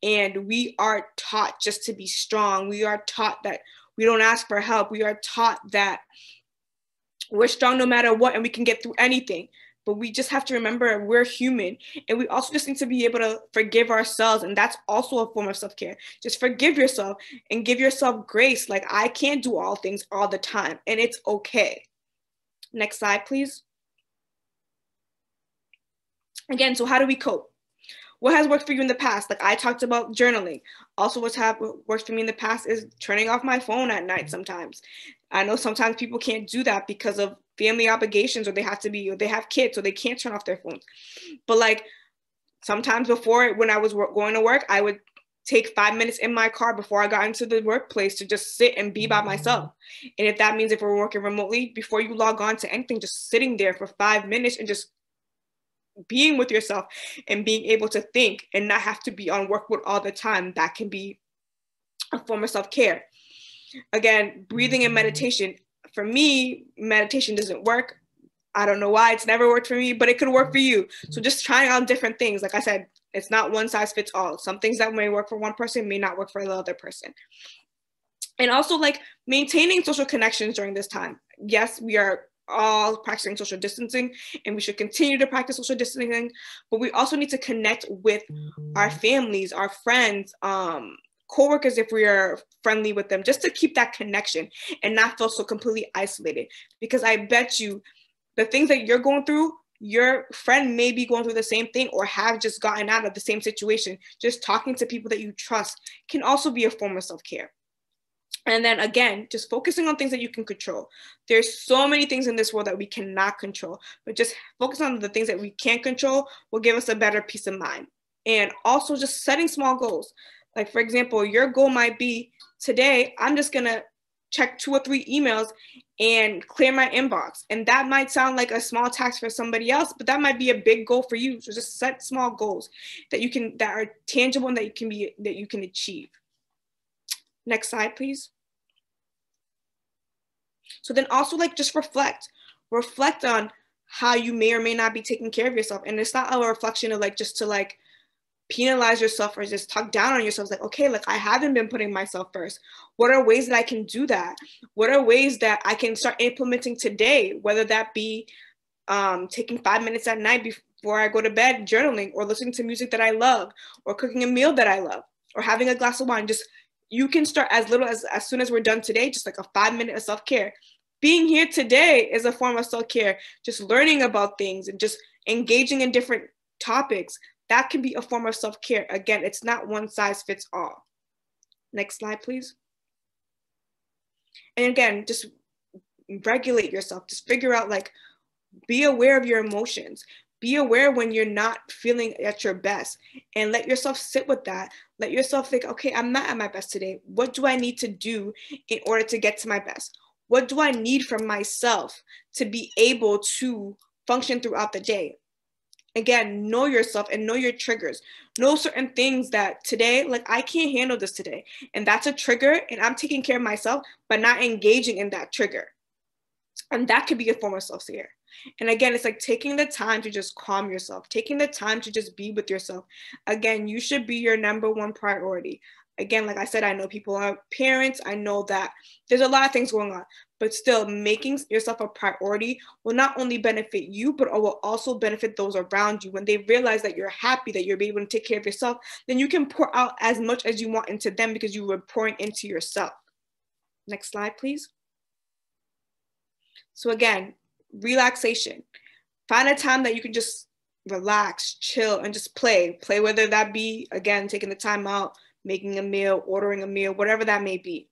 And we are taught just to be strong. We are taught that we don't ask for help. We are taught that we're strong no matter what and we can get through anything. But we just have to remember we're human, and we also just need to be able to forgive ourselves. And that's also a form of self-care. Just forgive yourself and give yourself grace. Like, I can't do all things all the time, and it's okay. Next slide, please. Again, so how do we cope? What has worked for you in the past? Like I talked about journaling. Also, what's worked for me in the past is turning off my phone at night sometimes. I know sometimes people can't do that because of family obligations, or they have kids, so they can't turn off their phones. But like sometimes before, when I was going to work, I would take 5 minutes in my car before I got into the workplace to just sit and be by myself. And if that means if we're working remotely, before you log on to anything, just sitting there for 5 minutes and just being with yourself and being able to think and not have to be on work mode all the time, that can be a form of self-care. Again, breathing and meditation. For me, meditation doesn't work. I don't know why, it's never worked for me, but it could work for you. So just trying out different things. Like I said, it's not one size fits all. Some things that may work for one person may not work for the other person. And also like maintaining social connections during this time. Yes, we are all practicing social distancing and we should continue to practice social distancing, but we also need to connect with our families, our friends, coworkers if we are friendly with them, just to keep that connection and not feel so completely isolated. Because I bet you the things that you're going through, your friend may be going through the same thing or have just gotten out of the same situation. Just talking to people that you trust can also be a form of self-care. And then again, just focusing on things that you can control. There's so many things in this world that we cannot control, but just focus on the things that we can control will give us a better peace of mind. And also just setting small goals. Like for example, your goal might be today, I'm just gonna check 2 or 3 emails and clear my inbox. And that might sound like a small task for somebody else, but that might be a big goal for you. So just set small goals that are tangible and that you can achieve. Next slide, please. So then also like just reflect on how you may or may not be taking care of yourself. And it's not a reflection of like just to like penalize yourself or just talk down on yourself. Like, okay, like I haven't been putting myself first. What are ways that I can do that? What are ways that I can start implementing today? Whether that be taking 5 minutes at night before I go to bed, journaling, or listening to music that I love, or cooking a meal that I love, or having a glass of wine. Just, you can start as little as soon as we're done today, just like a 5 minute of self-care. Being here today is a form of self-care. Just learning about things and just engaging in different topics. That can be a form of self-care. Again, it's not one size fits all. Next slide, please. And again, just regulate yourself. Just figure out, like, be aware of your emotions. Be aware when you're not feeling at your best and let yourself sit with that. Let yourself think, okay, I'm not at my best today. What do I need to do in order to get to my best? What do I need from myself to be able to function throughout the day? Again, know yourself and know your triggers. Know certain things that today, like I can't handle this today. And that's a trigger and I'm taking care of myself, but not engaging in that trigger. And that could be a form of self-care. And again, it's like taking the time to just calm yourself, taking the time to just be with yourself. Again, you should be your #1 priority. Again, like I said, I know people are parents. I know that there's a lot of things going on, but still making yourself a priority will not only benefit you, but it will also benefit those around you. When they realize that you're happy, that you're able to take care of yourself, then you can pour out as much as you want into them because you were pouring into yourself. Next slide, please. So again, relaxation. Find a time that you can just relax, chill, and just play. Play, whether that be, again, taking the time out, making a meal, ordering a meal, whatever that may be.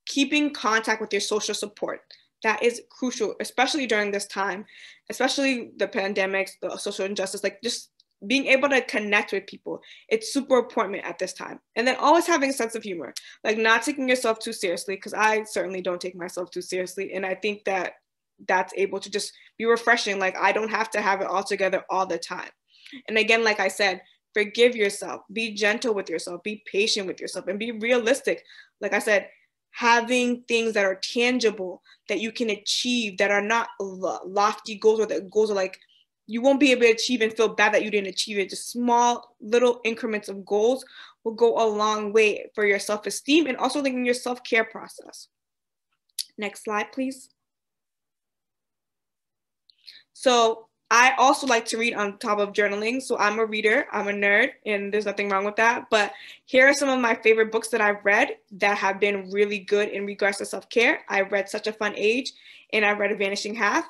Keeping contact with your social support. That is crucial, especially during this time, especially the pandemics, the social injustice, like just being able to connect with people. It's super important at this time. And then always having a sense of humor, like not taking yourself too seriously, because I certainly don't take myself too seriously. And I think that that's able to just be refreshing. Like I don't have to have it all together all the time. And again, like I said, forgive yourself, be gentle with yourself, be patient with yourself, and be realistic. Like I said, having things that are tangible that you can achieve, that are not lofty goals, or that goals are like you won't be able to achieve and feel bad that you didn't achieve it. Just small little increments of goals will go a long way for your self-esteem and also in your self-care process. Next slide, please. So I also like to read on top of journaling. So I'm a reader, I'm a nerd, and there's nothing wrong with that. But here are some of my favorite books that I've read that have been really good in regards to self-care. I read Such a Fun Age, and I read Vanishing Half.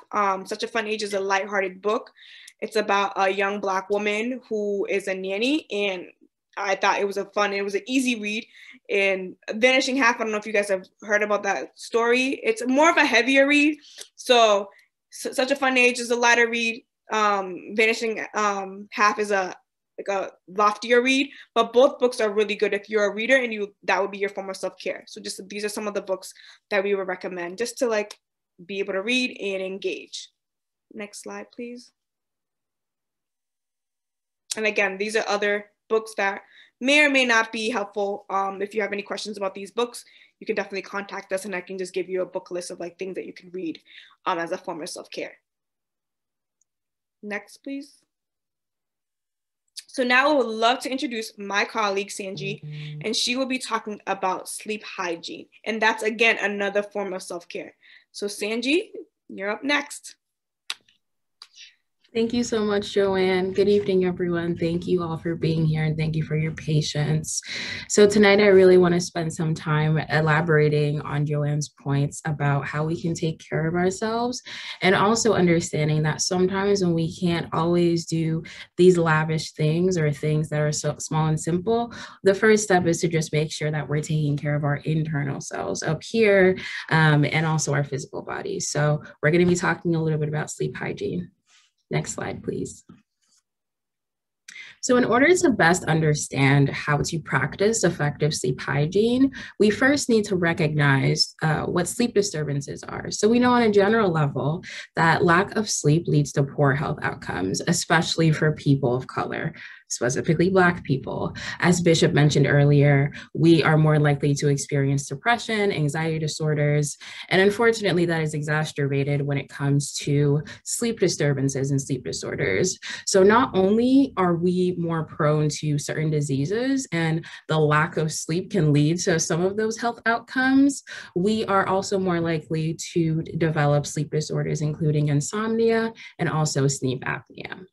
Such a Fun Age is a lighthearted book. It's about a young Black woman who is a nanny, and I thought it was it was an easy read. And Vanishing Half, I don't know if you guys have heard about that story. It's more of a heavier read. So Such a Fun Age is a lighter read. Vanishing Half is a loftier read, but both books are really good if you're a reader and that would be your form of self-care. So just these are some of the books that we would recommend just to like be able to read and engage. Next slide, please. And again, these are other books that may or may not be helpful. If you have any questions about these books, you can definitely contact us and I can just give you a book list of like things that you can read as a form of self-care. Next, please. So now I would love to introduce my colleague, Sanji, and she will be talking about sleep hygiene. And that's, again, another form of self-care. So Sanji, you're up next. Thank you so much, Joanne. Good evening, everyone. Thank you all for being here and thank you for your patience. So tonight, I really want to spend some time elaborating on Joanne's points about how we can take care of ourselves and also understanding that sometimes when we can't always do these lavish things or things that are so small and simple, the first step is to just make sure that we're taking care of our internal selves up here and also our physical bodies. So we're going to be talking a little bit about sleep hygiene. Next slide, please. So in order to best understand how to practice effective sleep hygiene, we first need to recognize what sleep disturbances are. So we know on a general level that lack of sleep leads to poor health outcomes, especially for people of color, specifically Black people. As Bishop mentioned earlier, we are more likely to experience depression, anxiety disorders, and unfortunately that is exacerbated when it comes to sleep disturbances and sleep disorders. So not only are we more prone to certain diseases and the lack of sleep can lead to some of those health outcomes, we are also more likely to develop sleep disorders, including insomnia and also sleep apnea.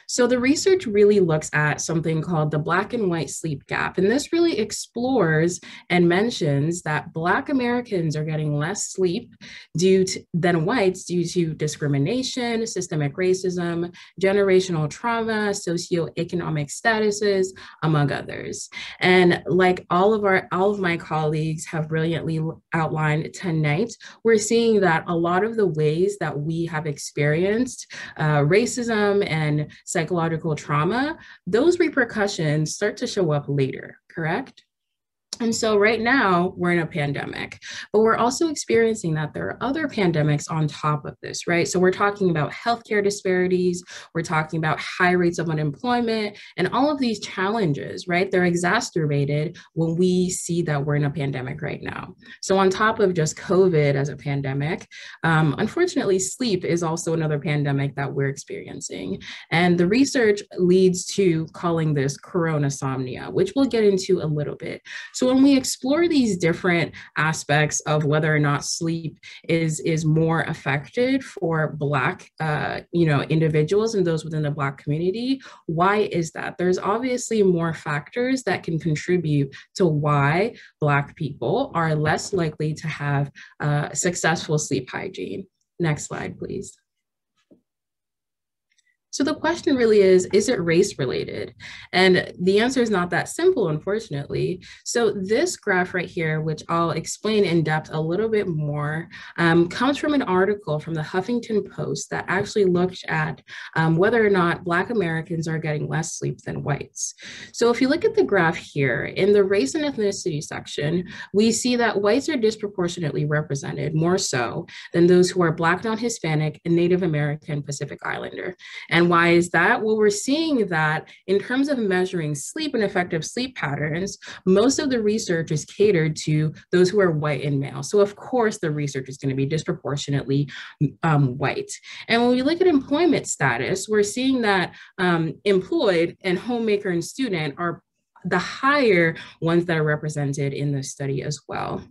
So the research really looks at something called the Black and white sleep gap. And this really explores and mentions that Black Americans are getting less sleep than whites due to discrimination, systemic racism, generational trauma, socioeconomic statuses, among others. And like all of my colleagues have brilliantly outlined tonight, we're seeing that a lot of the ways that we have experienced racism and psychological trauma, those repercussions start to show up later, correct? And so right now we're in a pandemic, but we're also experiencing that there are other pandemics on top of this, right? So we're talking about healthcare disparities, we're talking about high rates of unemployment, and all of these challenges, right? They're exacerbated when we see that we're in a pandemic right now. So on top of just COVID as a pandemic, unfortunately, sleep is also another pandemic that we're experiencing. And the research leads to calling this coronasomnia, which we'll get into a little bit. So when we explore these different aspects of whether or not sleep is more affected for Black individuals and those within the Black community, why is that? There's obviously more factors that can contribute to why Black people are less likely to have successful sleep hygiene. Next slide, please. So the question really is it race related? And the answer is not that simple, unfortunately. So this graph right here, which I'll explain in depth a little bit more, comes from an article from the Huffington Post that actually looked at whether or not Black Americans are getting less sleep than whites. So if you look at the graph here, in the race and ethnicity section, we see that whites are disproportionately represented, more so than those who are Black, non-Hispanic, and Native American Pacific Islander. And why is that? Well, we're seeing that in terms of measuring sleep and effective sleep patterns, most of the research is catered to those who are white and male. So of course, the research is going to be disproportionately white. And when we look at employment status, we're seeing that employed and homemaker and student are the higher ones that are represented in this study as well.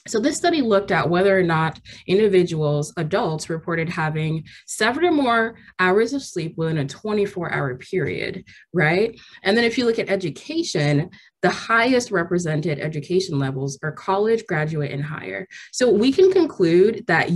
So this study looked at whether or not individuals, adults, reported having 7 or more hours of sleep within a 24-hour period, right? And then if you look at education, the highest represented education levels are college, graduate, and higher. So we can conclude that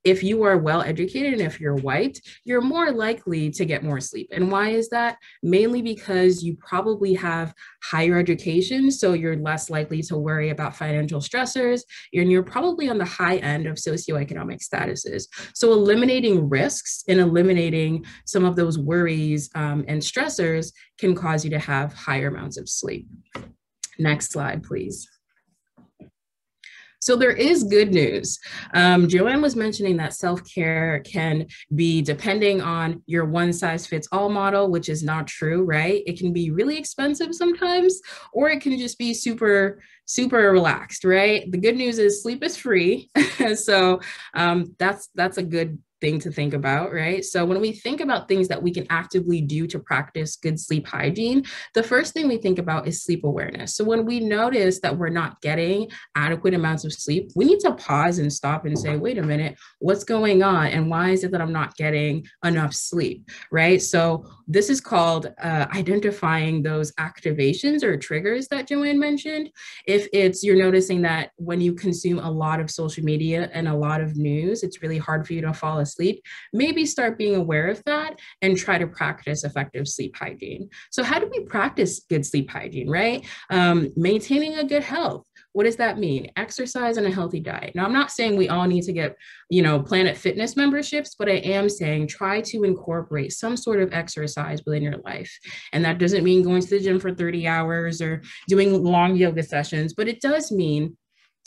if you are well educated and if you're white, you're more likely to get more sleep. And why is that? Mainly because you probably have higher education, so you're less likely to worry about financial stressors, and you're probably on the high end of socioeconomic statuses. So eliminating risks and eliminating some of those worries and stressors can cause you to have higher amounts of sleep. Next slide, please. So there is good news. Joanne was mentioning that self-care can be depending on your one-size-fits-all model, which is not true, right? It can be really expensive sometimes, or it can just be super relaxed, right? The good news is sleep is free. So that's a good thing to think about, right? So when we think about things that we can actively do to practice good sleep hygiene, the first thing we think about is sleep awareness. So when we notice that we're not getting adequate amounts of sleep, we need to pause and stop and say, wait a minute, what's going on? And why is it that I'm not getting enough sleep, right? So this is called identifying those activations or triggers that Joanne mentioned. If it's, you're noticing that when you consume a lot of social media and a lot of news, it's really hard for you to fall asleep, maybe start being aware of that and try to practice effective sleep hygiene. So how do we practice good sleep hygiene, right? Maintaining a good health. What does that mean? Exercise and a healthy diet. Now, I'm not saying we all need to get, Planet Fitness memberships, but I am saying try to incorporate some sort of exercise within your life. And that doesn't mean going to the gym for 30 hours or doing long yoga sessions, but it does mean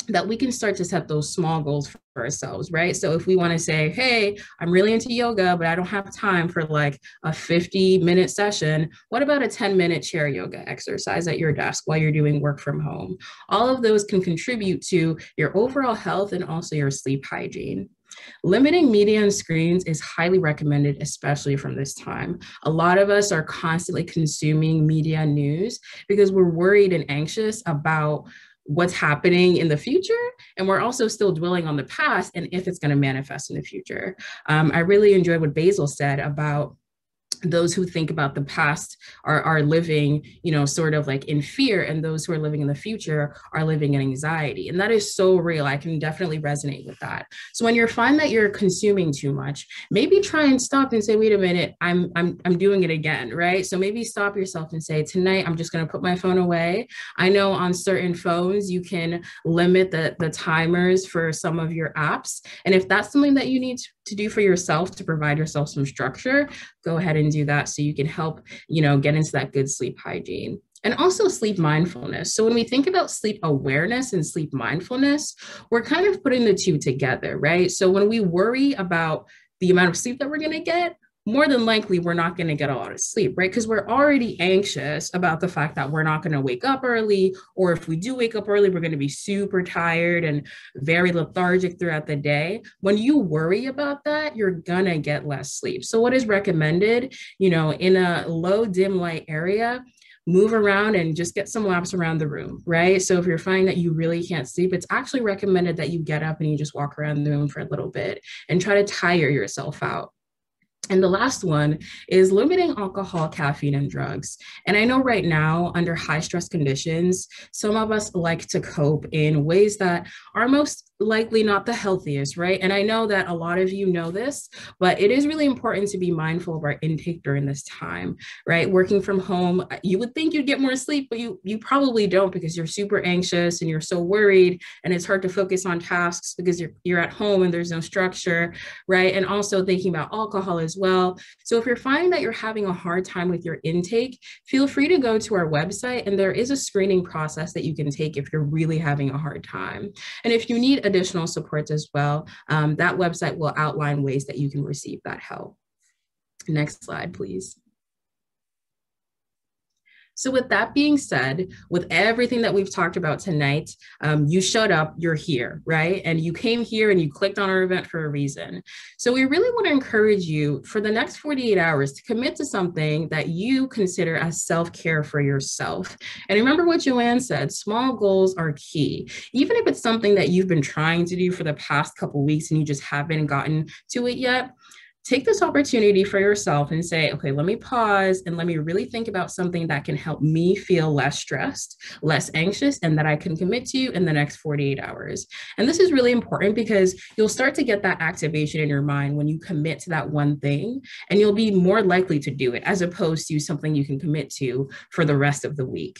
that we can start to set those small goals for ourselves, right? So if we want to say, hey, I'm really into yoga, but I don't have time for like a 50-minute session, what about a 10-minute chair yoga exercise at your desk while you're doing work from home? All of those can contribute to your overall health and also your sleep hygiene. Limiting media and screens is highly recommended, especially from this time. A lot of us are constantly consuming media and news because we're worried and anxious about what's happening in the future. And we're also still dwelling on the past and if it's going to manifest in the future. I really enjoyed what Basil said about those who think about the past are living, sort of like in fear, and those who are living in the future are living in anxiety. And that is so real. I can definitely resonate with that. So when you find that you're consuming too much, maybe try and stop and say, wait a minute, I'm doing it again, right? So maybe stop yourself and say, tonight, I'm just going to put my phone away. I know on certain phones, you can limit the timers for some of your apps. And if that's something that you need to do for yourself to provide yourself some structure, go ahead and do that so you can help, get into that good sleep hygiene. And also sleep mindfulness. So when we think about sleep awareness and sleep mindfulness, we're kind of putting the two together, right? So when we worry about the amount of sleep that we're going to get, more than likely, we're not going to get a lot of sleep, right? Because we're already anxious about the fact that we're not going to wake up early, or if we do wake up early, we're going to be super tired and very lethargic throughout the day. When you worry about that, you're going to get less sleep. So what is recommended, in a low dim light area, move around and just get some laps around the room, right? So if you're finding that you really can't sleep, it's actually recommended that you get up and you just walk around the room for a little bit and try to tire yourself out. And the last one is limiting alcohol, caffeine, and drugs. And I know right now, under high stress conditions, some of us like to cope in ways that are most likely not the healthiest, right? And I know that a lot of you know this, but it is really important to be mindful of our intake during this time, right? Working from home, you would think you'd get more sleep, but you probably don't, because you're super anxious and you're so worried, and it's hard to focus on tasks because you're at home and there's no structure, right? And also thinking about alcohol as well. So if you're finding that you're having a hard time with your intake, feel free to go to our website, and there is a screening process that you can take if you're really having a hard time. And if you need additional supports as well, that website will outline ways that you can receive that help. Next slide, please. So with that being said, with everything that we've talked about tonight, you showed up, you're here, right? And you came here and you clicked on our event for a reason. So we really want to encourage you for the next 48 hours to commit to something that you consider as self-care for yourself. And remember what Joanne said, small goals are key. Even if it's something that you've been trying to do for the past couple of weeks and you just haven't gotten to it yet, take this opportunity for yourself and say, okay, let me pause and let me really think about something that can help me feel less stressed, less anxious, and that I can commit to in the next 48 hours. And this is really important because you'll start to get that activation in your mind when you commit to that one thing, and you'll be more likely to do it as opposed to something you can commit to for the rest of the week.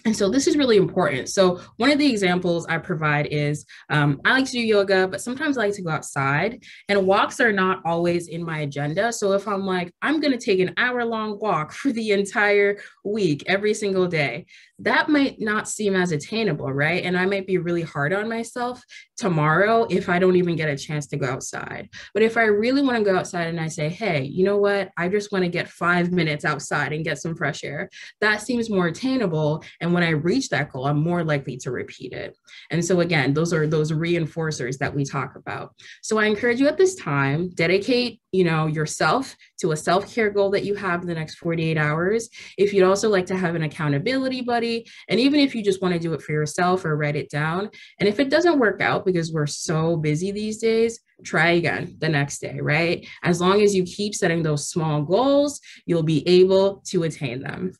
And so this is really important. So one of the examples I provide is I like to do yoga, but sometimes I like to go outside, and walks are not always in my agenda. So if I'm like, I'm going to take an hour-long walk for the entire week, every single day, that might not seem as attainable, right? And I might be really hard on myself tomorrow if I don't even get a chance to go outside. But if I really want to go outside and I say, hey, you know what? I just want to get 5 minutes outside and get some fresh air, that seems more attainable. And when I reach that goal, I'm more likely to repeat it. And so again, those are those reinforcers that we talk about. So I encourage you at this time, dedicate, yourself to a self-care goal that you have in the next 48 hours. If you'd also like to have an accountability buddy, and even if you just want to do it for yourself or write it down, and if it doesn't work out because we're so busy these days, try again the next day, right? As long as you keep setting those small goals, you'll be able to attain them.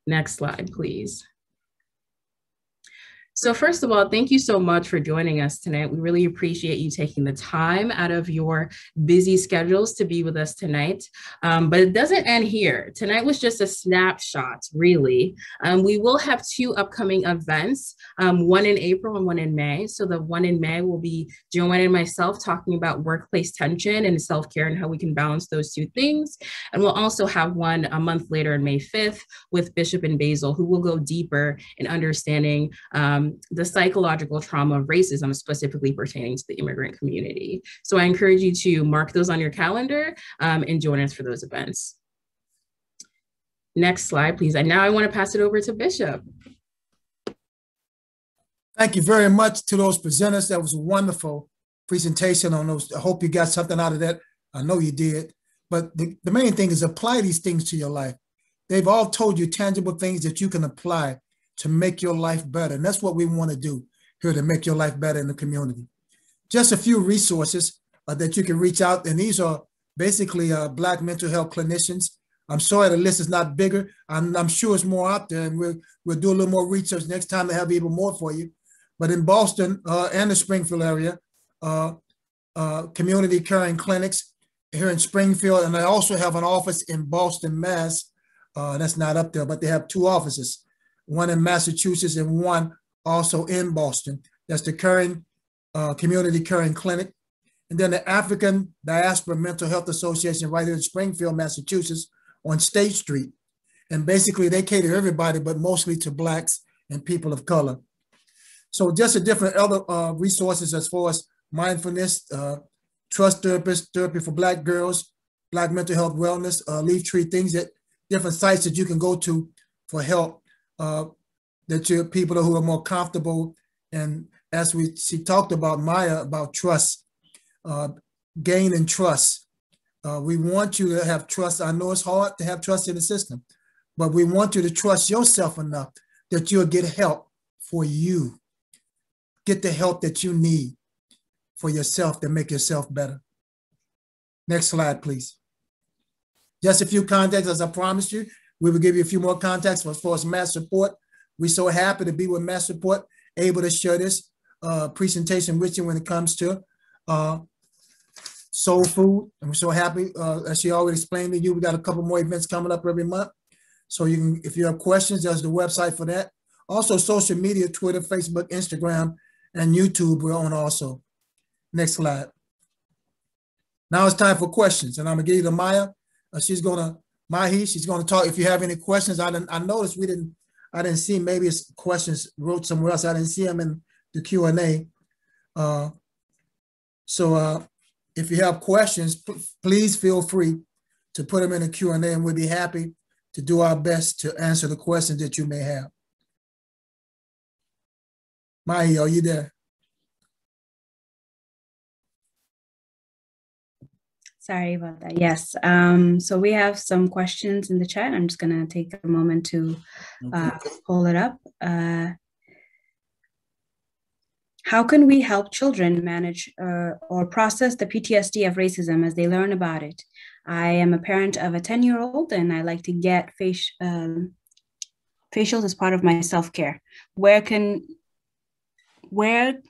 Next slide, please. So first of all, thank you so much for joining us tonight. We really appreciate you taking the time out of your busy schedules to be with us tonight. But it doesn't end here. Tonight was just a snapshot, really. We will have 2 upcoming events, one in April and one in May. So the one in May will be Joanne and myself talking about workplace tension and self-care and how we can balance those 2 things. And we'll also have one a month later on May 5th with Bishop and Basil, who will go deeper in understanding the psychological trauma of racism, specifically pertaining to the immigrant community. So I encourage you to mark those on your calendar and join us for those events. Next slide, please. And now I want to pass it over to Bishop. Thank you very much to those presenters. That was a wonderful presentation on those. I hope you got something out of that. I know you did. But the main thing is apply these things to your life. They've all told you tangible things that you can apply to make your life better. And that's what we want to do here, to make your life better in the community. Just a few resources that you can reach out. And these are basically Black mental health clinicians. I'm sorry the list is not bigger. I'm sure it's more out there, and we'll do a little more research next time to have even more for you. But in Boston and the Springfield area, community caring clinics here in Springfield, and they also have an office in Boston, Mass. That's not up there, but they have 2 offices. One in Massachusetts and one also in Boston. That's the Community Caring Clinic. And then the African Diaspora Mental Health Association right here in Springfield, Massachusetts on State Street. And basically they cater to everybody, but mostly to Blacks and people of color. So just a different other resources as far as mindfulness, trust therapists, therapy for Black girls, Black mental health wellness, leaf tree, things that different sites that you can go to for help. That your people who are more comfortable, and as she talked about, Maya, about trust, gaining trust. We want you to have trust. I know it's hard to have trust in the system, but we want you to trust yourself enough that you'll get help for you. Get the help that you need for yourself to make yourself better. Next slide, please. Just a few contacts, as I promised you. We will give you a few more contacts as far as MassSupport. We're so happy to be with MassSupport, able to share this presentation with you when it comes to soul food. And we're so happy, as she already explained to you, we got a couple more events coming up every month. So you can, if you have questions, there's the website for that. Also social media, Twitter, Facebook, Instagram, and YouTube, we're on also. Next slide. Now it's time for questions. And I'm gonna give you to Maya. She's gonna talk. If you have any questions, I noticed I didn't see, maybe it's questions wrote somewhere else. I didn't see them in the Q&A. So if you have questions, please feel free to put them in the Q&A, and we'll be happy to do our best to answer the questions that you may have. Mahi, are you there? Sorry about that. Yes. So we have some questions in the chat. I'm just going to take a moment to pull it up. How can we help children manage or process the PTSD of racism as they learn about it? I am a parent of a 10-year-old and I like to get facials as part of my self-care. Where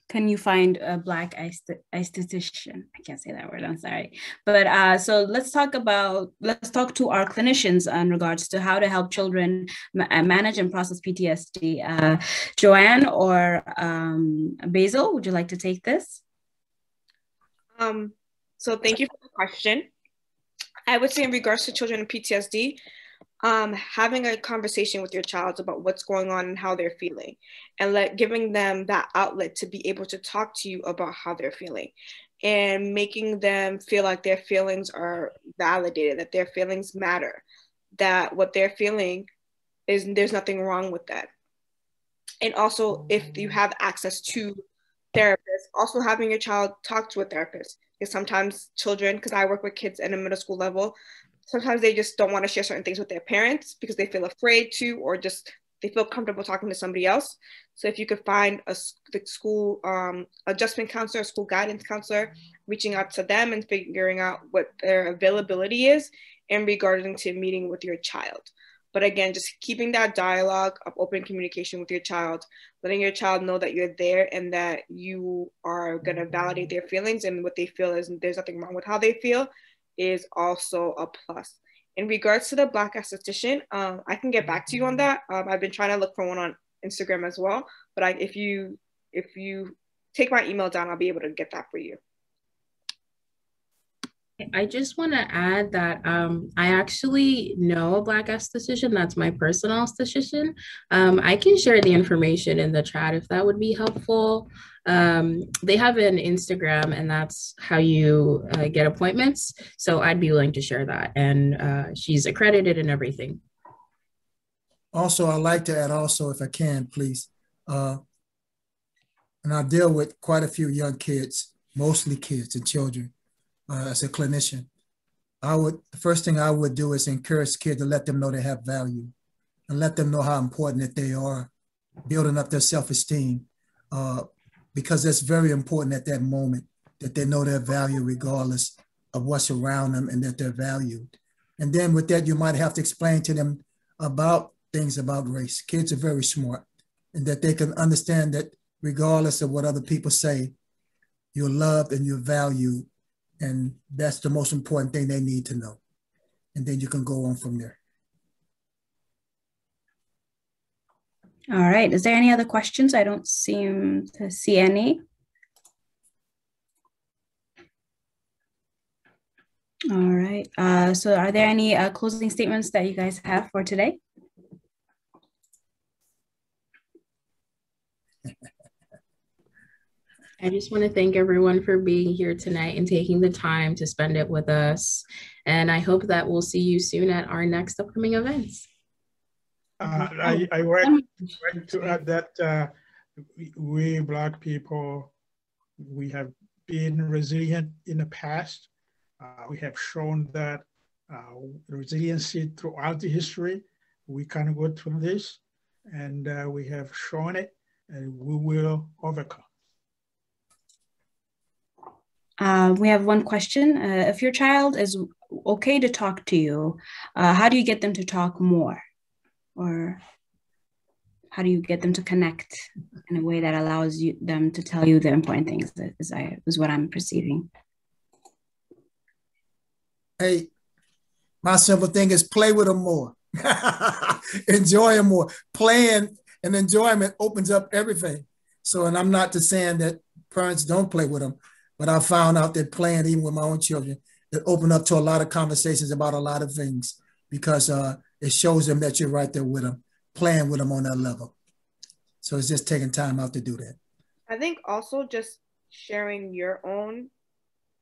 can you find a Black esthetician? I can't say that word, I'm sorry. But so let's talk to our clinicians in regards to how to help children manage and process PTSD. Joanne or Basil, would you like to take this? So thank you for the question. I would say in regards to children with PTSD, having a conversation with your child about what's going on and how they're feeling, and giving them that outlet to be able to talk to you about how they're feeling, and making them feel like their feelings are validated, that their feelings matter, that what they're feeling is, there's nothing wrong with that. And also, if you have access to therapists, also having your child talk to a therapist. Because sometimes children, because I work with kids at a middle school level, sometimes they just don't want to share certain things with their parents because they feel afraid to, or just they feel comfortable talking to somebody else. So if you could find the school adjustment counselor, school guidance counselor, reaching out to them and figuring out what their availability is in regarding to meeting with your child. But again, just keeping that dialogue of open communication with your child, letting your child know that you're there and that you are going to validate their feelings, and what they feel is there's nothing wrong with how they feel, is also a plus. In regards to the Black esthetician, I can get back to you on that. I've been trying to look for one on Instagram as well, but if you take my email down, I'll be able to get that for you. I just want to add that I actually know a Black esthetician. That's my personal esthetician. I can share the information in the chat if that would be helpful. They have an Instagram, and that's how you get appointments. So I'd be willing to share that. And she's accredited and everything. Also, I'd like to add also, if I can, please. And I deal with quite a few young kids, mostly kids and children. As a clinician, the first thing I would do is encourage kids to let them know they have value and let them know how important that they are, building up their self-esteem, because that's very important at that moment, that they know their value regardless of what's around them and that they're valued. And then with that, you might have to explain to them about things about race. Kids are very smart, and that they can understand that regardless of what other people say, you're loved and you're valued. And that's the most important thing they need to know. And then you can go on from there. All right. Is there any other questions? I don't seem to see any. All right. So are there any closing statements that you guys have for today? I just want to thank everyone for being here tonight and taking the time to spend it with us. And I hope that we'll see you soon at our next upcoming events. I want to add that we Black people, we have been resilient in the past. We have shown that resiliency throughout the history. We can go through this, and we have shown it, and we will overcome. We have one question. If your child is okay to talk to you, how do you get them to talk more? Or how do you get them to connect in a way that allows them to tell you the important things, is what I'm perceiving? Hey, my simple thing is play with them more. Enjoy them more. Playing and enjoyment opens up everything. So, and I'm not just saying that parents don't play with them, but I found out that playing, even with my own children, that open up to a lot of conversations about a lot of things, because it shows them that you're right there with them, playing with them on that level. So it's just taking time out to do that. I think also just sharing your own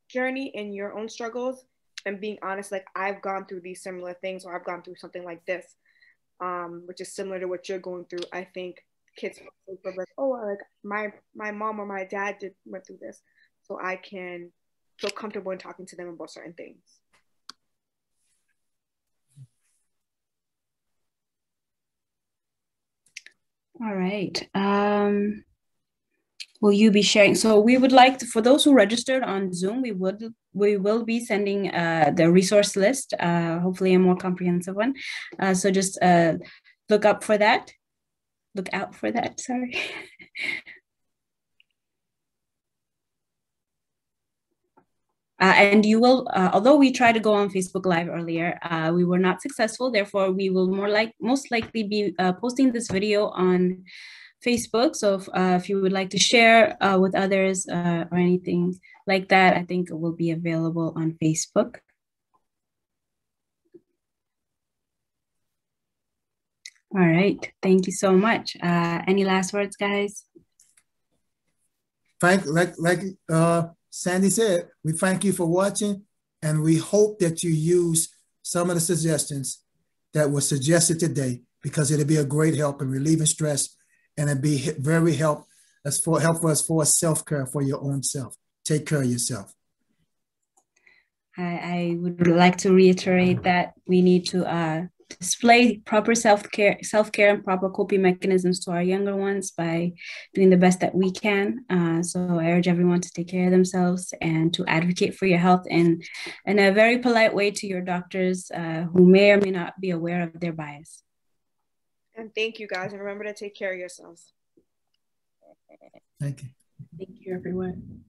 journey and your own struggles and being honest, like I've gone through these similar things, or I've gone through something like this, which is similar to what you're going through. I think kids feel like, oh, like my mom or my dad went through this, so I can feel comfortable in talking to them about certain things. All right. will you be sharing? So we would like to, for those who registered on Zoom, we will be sending the resource list, hopefully a more comprehensive one. So just look out for that. Sorry. And you will, although we tried to go on Facebook Live earlier, we were not successful. Therefore, we will most likely be posting this video on Facebook. So if you would like to share with others or anything like that, I think it will be available on Facebook. All right, thank you so much. Any last words, guys? Frank, like Sandy said, we thank you for watching, and we hope that you use some of the suggestions that were suggested today, because it'll be a great help in relieving stress, and it'll be very helpful us for self-care for your own self. Take care of yourself. I would like to reiterate that we need to display proper self-care and proper coping mechanisms to our younger ones by doing the best that we can. So I urge everyone to take care of themselves and to advocate for your health in a very polite way to your doctors who may or may not be aware of their bias. And thank you, guys. And remember to take care of yourselves. Thank you. Thank you, everyone.